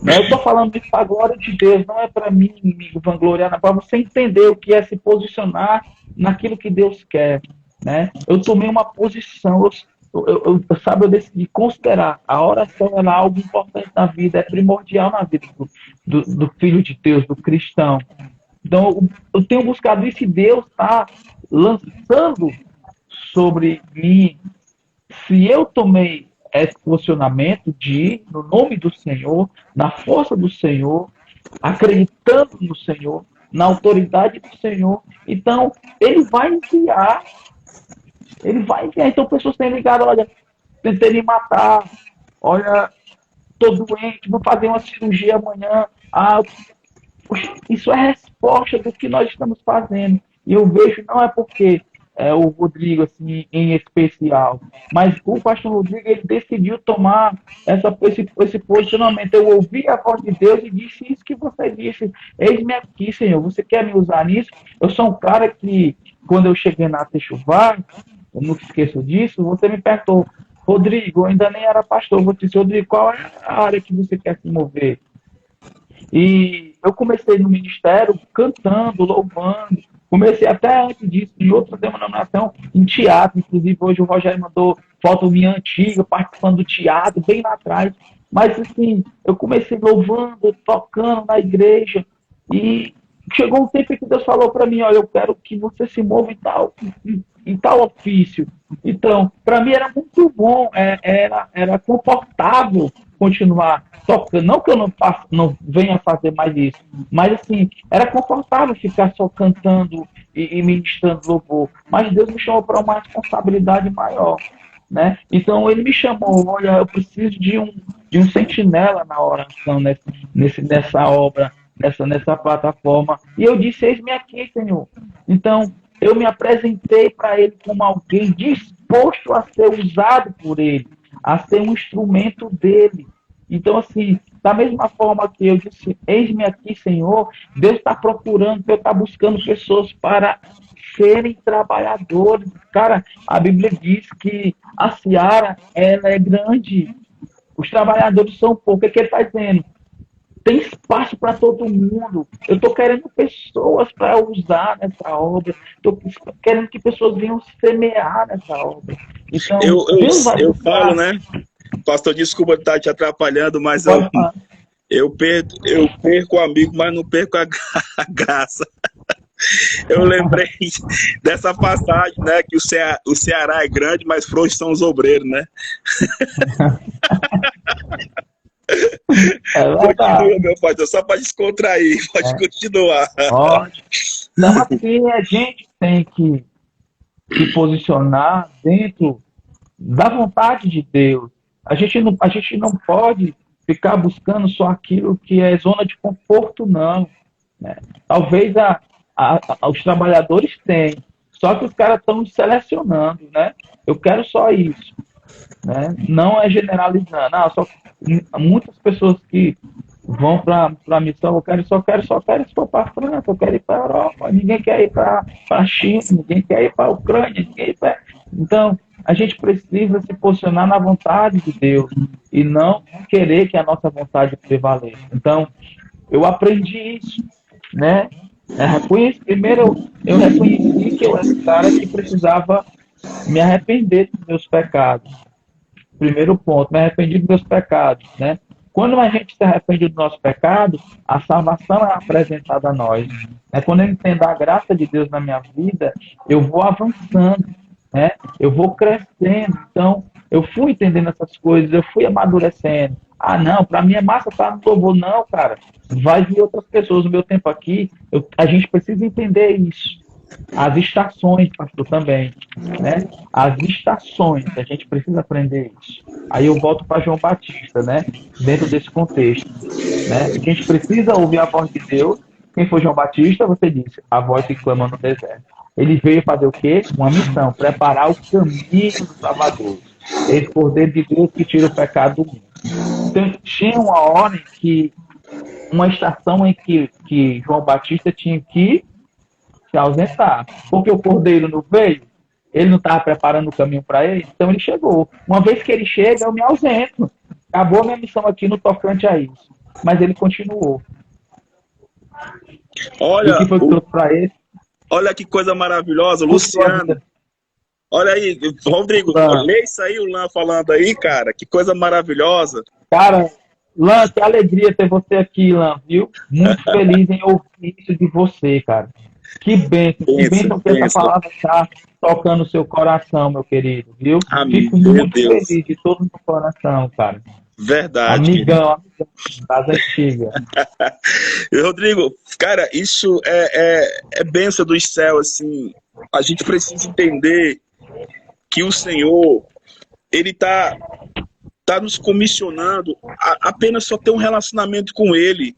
S2: né? Eu estou falando isso para a glória de Deus, não é para mim me vangloriar, é para você entender o que é se posicionar naquilo que Deus quer, né? Eu tomei uma posição, sabe, eu decidi considerar a oração é algo importante na vida, é primordial na vida do filho de Deus, do cristão. Então, eu tenho buscado isso e Deus está lançando sobre mim. Se eu tomei esse posicionamento de ir no nome do Senhor, na força do Senhor, acreditando no Senhor, na autoridade do Senhor, então Ele vai enviar. Ele vai enviar. Então, pessoas têm ligado, olha, tentei me matar, olha, estou doente, vou fazer uma cirurgia amanhã. Ah, poxa, isso é resposta do que nós estamos fazendo. E eu vejo, não é porque o Rodrigo, assim, em especial, mas o pastor Rodrigo, ele decidiu tomar esse posicionamento. Eu ouvi a voz de Deus e disse isso que você disse. Eis-me aqui, Senhor, você quer me usar nisso? Eu sou um cara que, quando eu cheguei na Techuvá, eu nunca esqueço disso, você me perguntou, Rodrigo, eu ainda nem era pastor, eu disse, Rodrigo, qual é a área que você quer se mover? E eu comecei no ministério cantando, louvando. Comecei até antes disso, em outra denominação, em teatro. Inclusive, hoje o Rogério mandou foto minha antiga, participando do teatro, bem lá atrás. Mas, assim, eu comecei louvando, tocando na igreja. E chegou um tempo que Deus falou para mim, olha, eu quero que você se mova em tal ofício. Então, para mim era muito bom, era confortável continuar tocando. Não que eu não venha fazer mais isso, mas assim, era confortável ficar só cantando e ministrando louvor. Mas Deus me chamou para uma responsabilidade maior, né? Então ele me chamou, olha, eu preciso de um sentinela na oração, nessa obra, nessa plataforma. E eu disse, eis-me aqui, Senhor. Então, eu me apresentei para ele como alguém disposto a ser usado por ele, a ser um instrumento dele. Então, assim, da mesma forma que eu disse, eis-me aqui, Senhor, Deus está procurando, Deus está buscando pessoas para serem trabalhadores. Cara, a Bíblia diz que a seara, ela é grande, os trabalhadores são poucos. O que ele está dizendo? Tem espaço para todo mundo. Eu estou querendo pessoas para usar nessa obra. Estou querendo que pessoas venham semear nessa obra. Então,
S1: eu falo, né? Pastor, desculpa estar te atrapalhando, mas eu perco o amigo, mas não perco a graça. Eu lembrei dessa passagem, né? Que o Ceará é grande, mas frouxos são os obreiros, né? Continua, meu pastor, só para descontrair, pode continuar.
S2: Não, assim, a gente tem que se posicionar dentro da vontade de Deus. A gente não pode ficar buscando só aquilo que é zona de conforto, não. Né? Talvez os trabalhadores tenham, só que os caras estão selecionando, né? Eu quero só isso. Né? Não é generalizando. Só muitas pessoas que vão para a missão, eu quero ir para a França, eu quero ir para a Europa, ninguém quer ir para a China, ninguém quer ir para a Ucrânia, Então, a gente precisa se posicionar na vontade de Deus e não querer que a nossa vontade prevaleça. Então, eu aprendi isso, né? Primeiro, eu reconheci que eu era um cara que precisava me arrepender dos meus pecados. Primeiro ponto, me arrependi dos meus pecados, né? Quando a gente se arrepende do nosso pecado, a salvação é apresentada a nós. Quando eu entendo a graça de Deus na minha vida, eu vou avançando, né? Eu vou crescendo. Então, eu fui entendendo essas coisas, eu fui amadurecendo. Não, para mim é massa estar no louvor. Não, cara. Vai vir outras pessoas. No meu tempo aqui, a gente precisa entender isso. As estações, pastor, também, né? As estações, a gente precisa aprender isso. Aí eu volto para João Batista, né? Dentro desse contexto, né? A gente precisa ouvir a voz de Deus. Quem foi João Batista? Você disse, a voz que clama no deserto. Ele veio fazer o quê? Uma missão, preparar o caminho do Salvador. Esse Cordeiro de Deus que tira o pecado do mundo. Então, tinha uma hora em que, uma estação em que João Batista tinha que se ausentar. Porque o cordeiro não veio, ele não estava preparando o caminho para ele, então ele chegou. Uma vez que ele chega, eu me ausento. Acabou a minha missão aqui no tocante a isso. Mas ele continuou. E o que
S3: Olha,
S2: foi que trouxe para ele?
S3: olha que coisa maravilhosa, Luciano. Olha aí, Rodrigo, lê isso aí, o Lan falando aí, cara. Que coisa maravilhosa.
S2: Cara, Lan, que alegria ter você aqui, Lan, viu? Muito feliz em ouvir isso de você, cara. Que bênção que essa palavra está tocando o seu coração, meu querido, viu?
S3: Amém.
S2: Fico muito feliz de todo o meu coração, cara.
S3: Verdade.
S2: Amigão das antigas.
S3: Rodrigo, cara, isso é bênção dos céus, assim. A gente precisa entender que o Senhor, ele tá nos comissionando a apenas só ter um relacionamento com ele.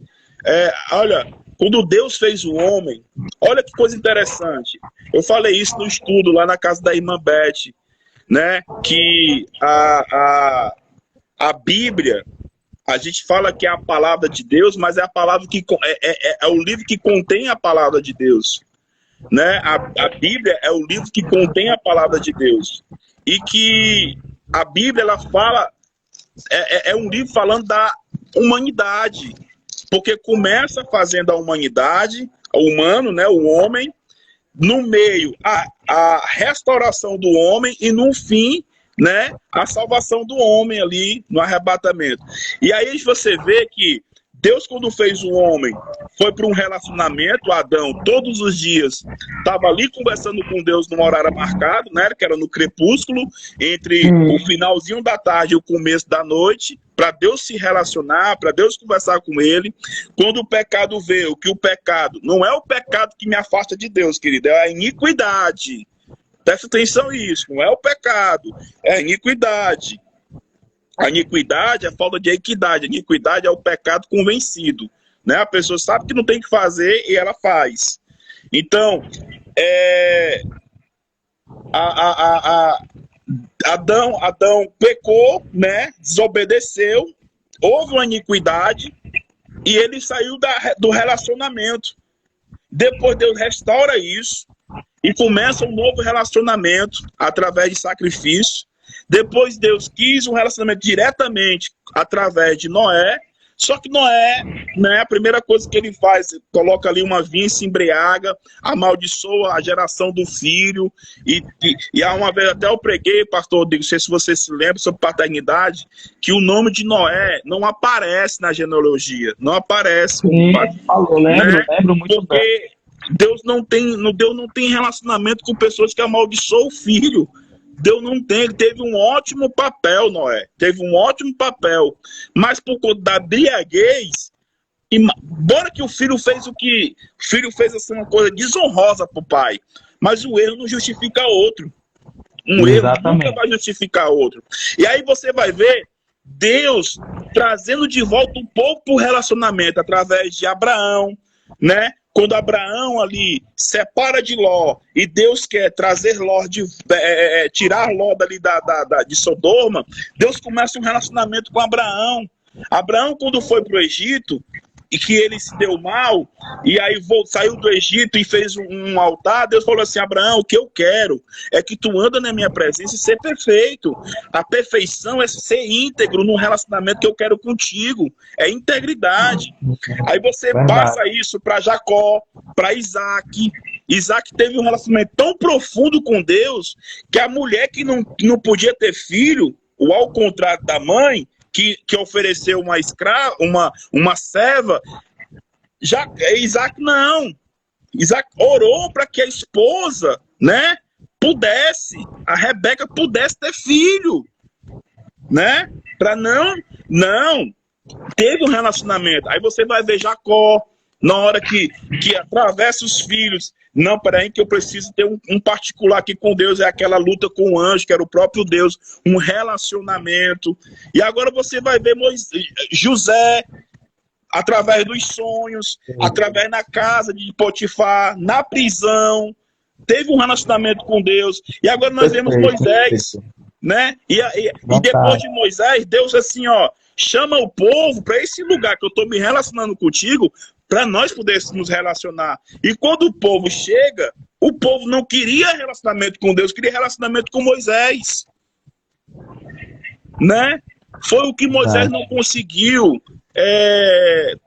S3: Olha, quando Deus fez o homem, olha que coisa interessante. Eu falei isso no estudo lá na casa da irmã Beth, né? Que a Bíblia, a gente fala que é a palavra de Deus, mas é a palavra que é o livro que contém a palavra de Deus, né? A Bíblia é o livro que contém a palavra de Deus, e que a Bíblia, ela fala, é um livro falando da humanidade, porque começa fazendo a humanidade, o humano, né, o homem, no meio a restauração do homem, e no fim, né, a salvação do homem ali no arrebatamento. E aí você vê que Deus, quando fez o homem, foi para um relacionamento. Adão, todos os dias, estava ali conversando com Deus num horário marcado, né, que era no crepúsculo, entre o finalzinho da tarde e o começo da noite, para Deus se relacionar, para Deus conversar com ele. Quando o pecado veio, que o pecado não é o pecado que me afasta de Deus, querido, é a iniquidade. Presta atenção nisso, não é o pecado, é a iniquidade. A iniquidade é falta de equidade. A iniquidade é o pecado convencido, né? A pessoa sabe que não tem que fazer e ela faz. Então, Adão pecou, né? Desobedeceu, houve uma iniquidade e ele saiu do relacionamento. Depois Deus restaura isso e começa um novo relacionamento através de sacrifício. Depois Deus quis um relacionamento diretamente através de Noé. Só que Noé, né, a primeira coisa que ele faz, coloca ali uma vinha, se embriaga, amaldiçoa a geração do filho. E há uma vez até eu preguei, pastor, não sei se você se lembra, sobre paternidade, que o nome de Noé não aparece na genealogia. Não aparece.
S2: Sim, falou, lembro muito
S3: porque bem. Deus não tem relacionamento com pessoas que amaldiçoam o filho. Deus não tem, ele teve um ótimo papel, Noé, teve um ótimo papel, mas por conta da briaguez, embora que o filho fez assim, uma coisa desonrosa para o pai, mas o erro não justifica outro, erro nunca vai justificar outro. E aí você vai ver Deus trazendo de volta o povo para o relacionamento, através de Abraão, né? Quando Abraão ali separa de Ló e Deus quer trazer Ló, tirar Ló dali de Sodoma, Deus começa um relacionamento com Abraão. Abraão, quando foi para o Egito e que ele se deu mal, e aí saiu do Egito e fez um altar, Deus falou assim: Abraão, o que eu quero é que tu anda na minha presença e ser perfeito. A perfeição é ser íntegro num relacionamento que eu quero contigo, é integridade. Aí você passa isso para Jacó, para Isaac. Isaac teve um relacionamento tão profundo com Deus que a mulher que não podia ter filho, ou ao contrário da mãe, que ofereceu uma escrava, uma serva, Isaac não. Isaac orou para que a esposa, né, a Rebeca pudesse ter filho, né? Para não teve um relacionamento. Aí você vai ver Jacó, na hora que atravessa os filhos. Não, peraí, que eu preciso ter um particular aqui com Deus, é aquela luta com o anjo, que era o próprio Deus, um relacionamento. E agora você vai ver José, através dos sonhos, através na casa de Potifar, na prisão, teve um relacionamento com Deus. E agora nós vemos Moisés, né? E depois de Moisés, Deus assim, ó, chama o povo para esse lugar que eu estou me relacionando contigo, para nós podermos nos relacionar. E quando o povo chega, o povo não queria relacionamento com Deus, queria relacionamento com Moisés, né? Foi o que Moisés não conseguiu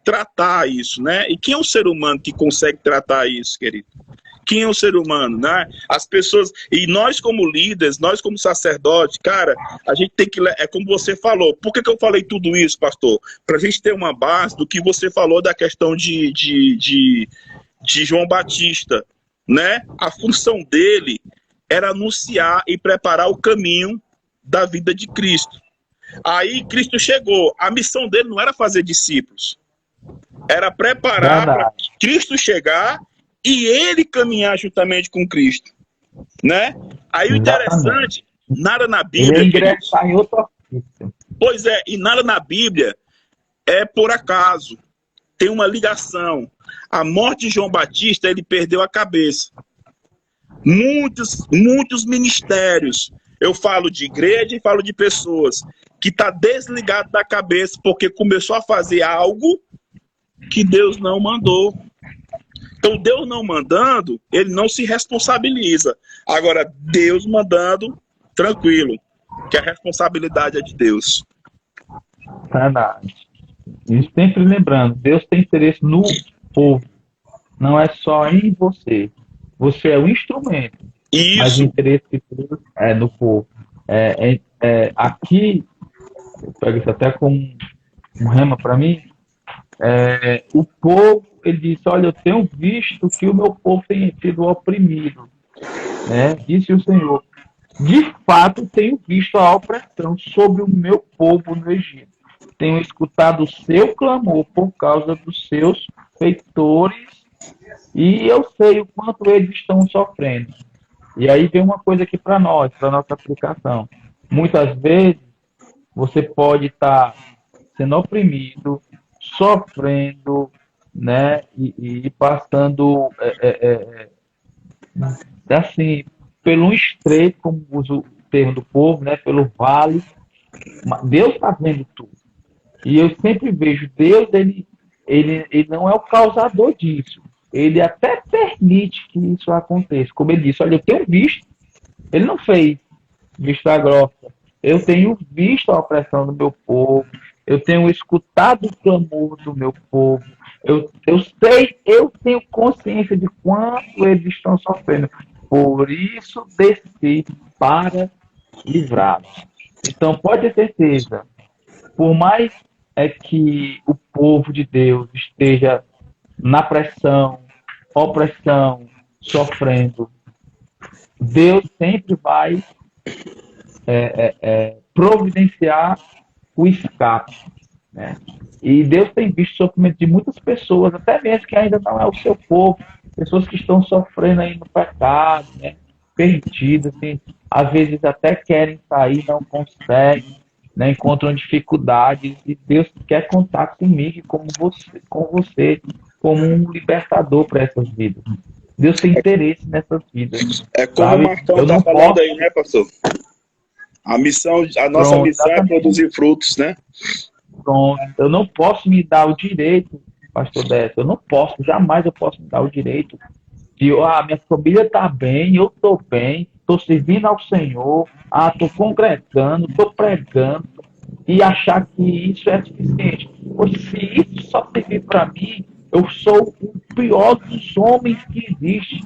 S3: tratar isso, né? E quem é o ser humano que consegue tratar isso, querido? Quem é o ser humano, né? As pessoas, e nós como líderes, nós como sacerdotes, cara, a gente tem que, é como você falou. Por que eu falei tudo isso, pastor? Para a gente ter uma base do que você falou da questão de João Batista, né? A função dele era anunciar e preparar o caminho da vida de Cristo. Aí Cristo chegou, a missão dele não era fazer discípulos, era preparar para Cristo chegar e ele caminhar juntamente com Cristo, né? Aí o interessante, nada na Bíblia...
S2: Ele ingressar em outro ofício.
S3: Pois é, e nada na Bíblia é por acaso. Tem uma ligação. A morte de João Batista, ele perdeu a cabeça. Muitos ministérios, eu falo de igreja e falo de pessoas que tá desligado da cabeça porque começou a fazer algo que Deus não mandou. Então, Deus não mandando, ele não se responsabiliza. Agora, Deus mandando, tranquilo, que a responsabilidade é de Deus.
S2: Verdade. E sempre lembrando, Deus tem interesse no povo, não é só em você. Você é o instrumento,
S3: Isso.
S2: Mas o interesse de Deus é no povo. Aqui, eu pego isso até como um rema para mim, o povo, ele disse, olha, eu tenho visto que o meu povo tem sido oprimido, né? Disse o Senhor. De fato, tenho visto a opressão sobre o meu povo no Egito. Tenho escutado o seu clamor por causa dos seus feitores e eu sei o quanto eles estão sofrendo. E aí vem uma coisa aqui para nós, para nossa aplicação. Muitas vezes, você pode estar sendo oprimido, sofrendo, né, e passando assim, pelo estreito, como usa o termo do povo, né, pelo vale. Deus está vendo tudo. E eu sempre vejo, Deus, ele não é o causador disso. Ele até permite que isso aconteça. Como ele disse, olha, eu tenho visto, ele não fez vista grossa. Eu tenho visto a opressão do meu povo, eu tenho escutado o clamor do meu povo, eu tenho consciência de quanto eles estão sofrendo. Por isso desci para livrá-los. Então, pode ter certeza, por mais que o povo de Deus esteja na pressão, opressão, sofrendo, Deus sempre vai providenciar o escape, né? E Deus tem visto o sofrimento de muitas pessoas, até mesmo que ainda não é o seu povo, pessoas que estão sofrendo aí no pecado, né? Perdidas, assim, às vezes até querem sair, não conseguem, né? Encontram dificuldades, e Deus quer contar comigo e com você como um libertador para essas vidas. Deus tem interesse nessas vidas.
S3: É como
S2: sabe?
S3: o Marcão está falando aí, né, pastor? A nossa missão é produzir frutos, né?
S2: Pronto. Eu não posso me dar o direito, pastor Décio, jamais eu posso me dar o direito de, minha família está bem, eu estou bem, estou servindo ao Senhor, estou congregando, estou pregando, e achar que isso é suficiente. Pois se isso só servir para mim, eu sou o pior dos homens que existe.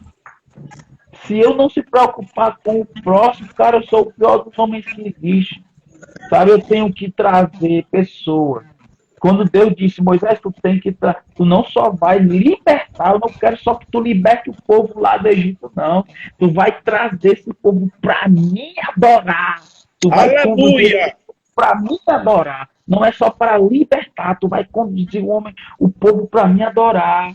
S2: Se eu não se preocupar com o próximo, cara, eu sou o pior dos homens que existe. Sabe, eu tenho que trazer pessoas. Quando Deus disse, Moisés, tu não só vai libertar, eu não quero só que tu liberte o povo lá do Egito, não. Tu vai trazer esse povo para mim adorar. Tu vai conduzir para mim adorar. não é só para libertar, tu vai conduzir o povo para me adorar.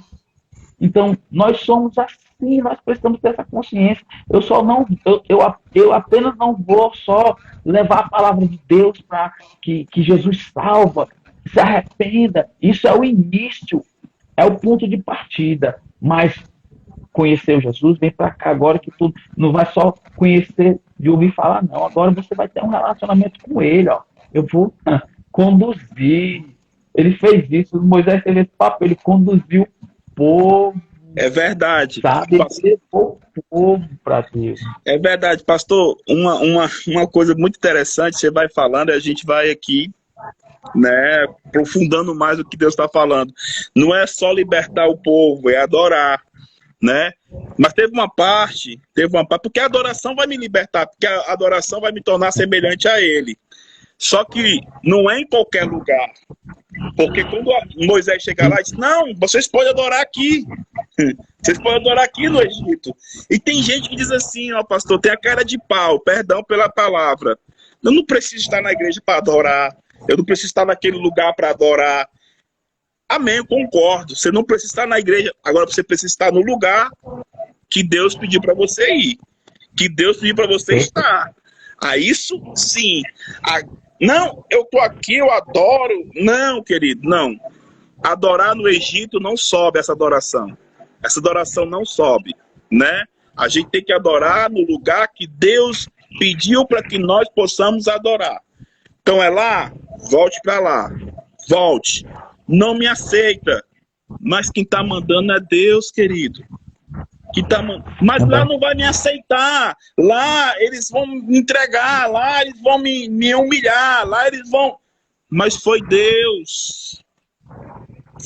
S2: Então, nós somos assim, nós precisamos ter essa consciência. Eu só não, eu apenas não vou só levar a palavra de Deus para que Jesus salva, se arrependa. Isso é o início, é o ponto de partida. Mas conhecer o Jesus, vem para cá agora que tu não vai só conhecer de ouvir falar, não. Agora você vai ter um relacionamento com ele, ó. Eu vou conduzir. Ele fez isso, Moisés teve esse papel, ele conduziu o povo,
S3: É verdade.
S2: sabe? Ele levou o povo para Deus.
S3: É verdade, pastor. Uma coisa muito interessante, você vai falando e a gente vai aqui, né, aprofundando mais o que Deus está falando. Não é só libertar o povo, é adorar, né? Mas teve uma parte, porque a adoração vai me libertar, porque a adoração vai me tornar semelhante a Ele. Só que não é em qualquer lugar. Porque quando Moisés chega lá e diz, não, vocês podem adorar aqui. Vocês podem adorar aqui no Egito. E tem gente que diz assim, ó, pastor, tem a cara de pau, perdão pela palavra. Eu não preciso estar na igreja para adorar. Eu não preciso estar naquele lugar para adorar. Amém, eu concordo. Você não precisa estar na igreja. Agora você precisa estar no lugar que Deus pediu para você ir. Que Deus pediu para você estar. Ah, isso sim. Não, eu tô aqui, eu adoro. Não, querido, não. Adorar no Egito não sobe essa adoração. Essa adoração não sobe, né? A gente tem que adorar no lugar que Deus pediu para que nós possamos adorar. Então é lá, volte para lá. Volte. Não me aceita. Mas quem está mandando é Deus, querido. Mas lá não vai me aceitar. Lá eles vão me entregar. Lá eles vão me humilhar. Lá eles vão... Mas foi Deus.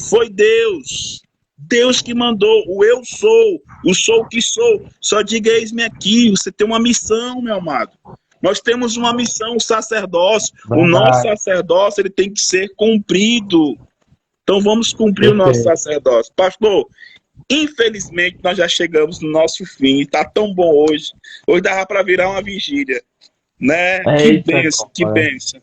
S3: Foi Deus. Deus que mandou. O eu sou. O sou que sou. Só diga, eis-me aqui. Você tem uma missão, meu amado. Nós temos uma missão, o sacerdócio. O nosso sacerdócio ele tem que ser cumprido. Então vamos cumprir o nosso sacerdócio. Pastor, infelizmente nós já chegamos no nosso fim. Está tão bom hoje. Hoje dava para virar uma vigília. Né? Que bênção, que bênção.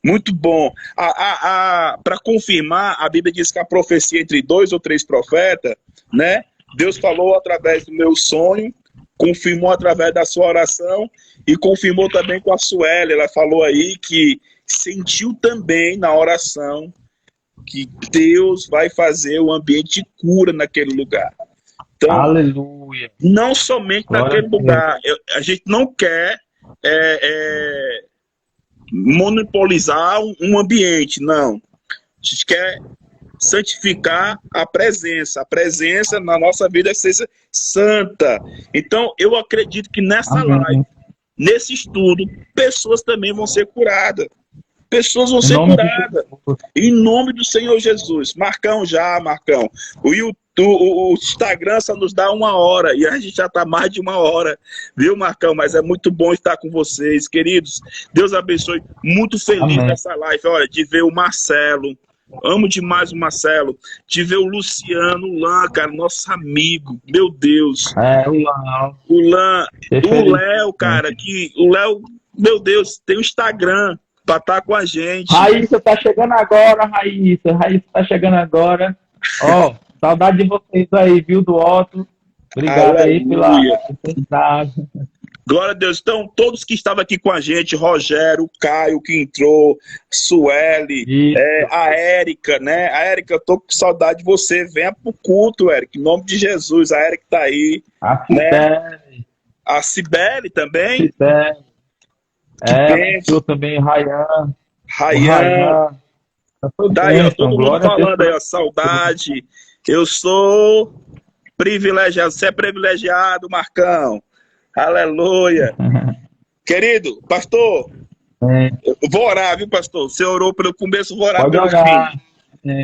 S3: Muito bom. Para confirmar, a Bíblia diz que a profecia entre 2 ou 3 profetas, né? Deus falou através do meu sonho, confirmou através da sua oração e confirmou também com a Sueli. Ela falou aí que sentiu também na oração que Deus vai fazer o ambiente de cura naquele lugar. Então,
S2: aleluia.
S3: Não somente naquele lugar. A gente não quer monopolizar um ambiente, não. A gente quer santificar a presença na nossa vida seja santa. Então, eu acredito que nessa live, nesse estudo, pessoas também vão ser curadas. Pessoas vão ser curadas. Em nome do Senhor Jesus. Marcão. O Instagram só nos dá 1 hora e a gente já está mais de 1 hora, viu, Marcão? Mas é muito bom estar com vocês, queridos. Deus abençoe. Muito feliz nessa live, olha, de ver o Marcelo. Amo demais o Marcelo. De ver o Luciano, o Lan, cara, nosso amigo. Meu Deus. O Léo, cara, o Léo, meu Deus, tem o Instagram para estar com a gente.
S2: Raíssa tá chegando agora, Raíssa tá chegando agora. Ó, saudade de vocês aí, viu, do Otto. Obrigado. Aleluia. Aí pela oportunidade.
S3: Glória a Deus. Então, todos que estavam aqui com a gente, Rogério, Caio que entrou, Sueli, a Érica, né? A Érica, eu tô com saudade de você. Venha pro culto, Érica, em nome de Jesus. A Érica tá aí. A Cibele também.
S2: Eu também, Rayan.
S3: Daí, ó, todo mundo falando aí, ó, saudade. Eu sou privilegiado. Você é privilegiado, Marcão. Aleluia. Querido, pastor, eu vou orar, viu, pastor? Você orou pelo começo, vou orar pelo fim.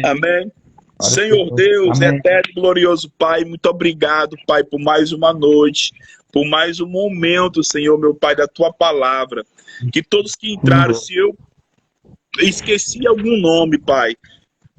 S3: Amém. Senhor Deus, eterno e glorioso Pai, muito obrigado, Pai, por mais uma noite, por mais um momento, Senhor, meu Pai, da Tua palavra. Que todos que entraram, se eu esqueci algum nome, Pai,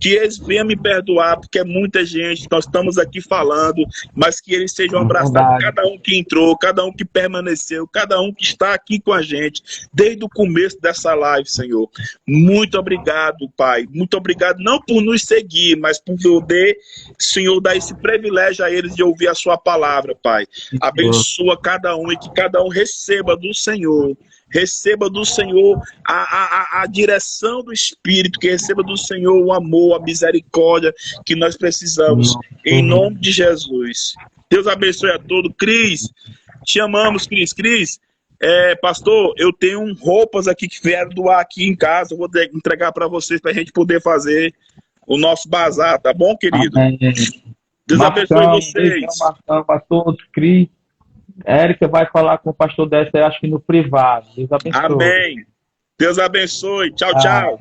S3: que eles venham me perdoar, porque é muita gente, nós estamos aqui falando, mas que eles sejam abraçados, cada um que entrou, cada um que permaneceu, cada um que está aqui com a gente, desde o começo dessa live, Senhor. Muito obrigado, Pai. Muito obrigado, não por nos seguir, mas por poder, Senhor, dar esse privilégio a eles de ouvir a sua palavra, Pai. Abençoa cada um e que cada um receba do Senhor. Receba do Senhor a direção do Espírito, que receba do Senhor o amor, a misericórdia que nós precisamos, em nome de Jesus. Deus abençoe a todos. Cris, te amamos, Cris. Cris, pastor, eu tenho roupas aqui que vieram doar aqui em casa, eu vou entregar para vocês, para a gente poder fazer o nosso bazar, tá bom, querido?
S2: Amém.
S3: Deus abençoe vocês.
S2: Marcão, pastor Cris. Érica vai falar com o pastor Décio, acho que no privado. Deus abençoe.
S3: Amém. Deus abençoe. Tchau, tchau.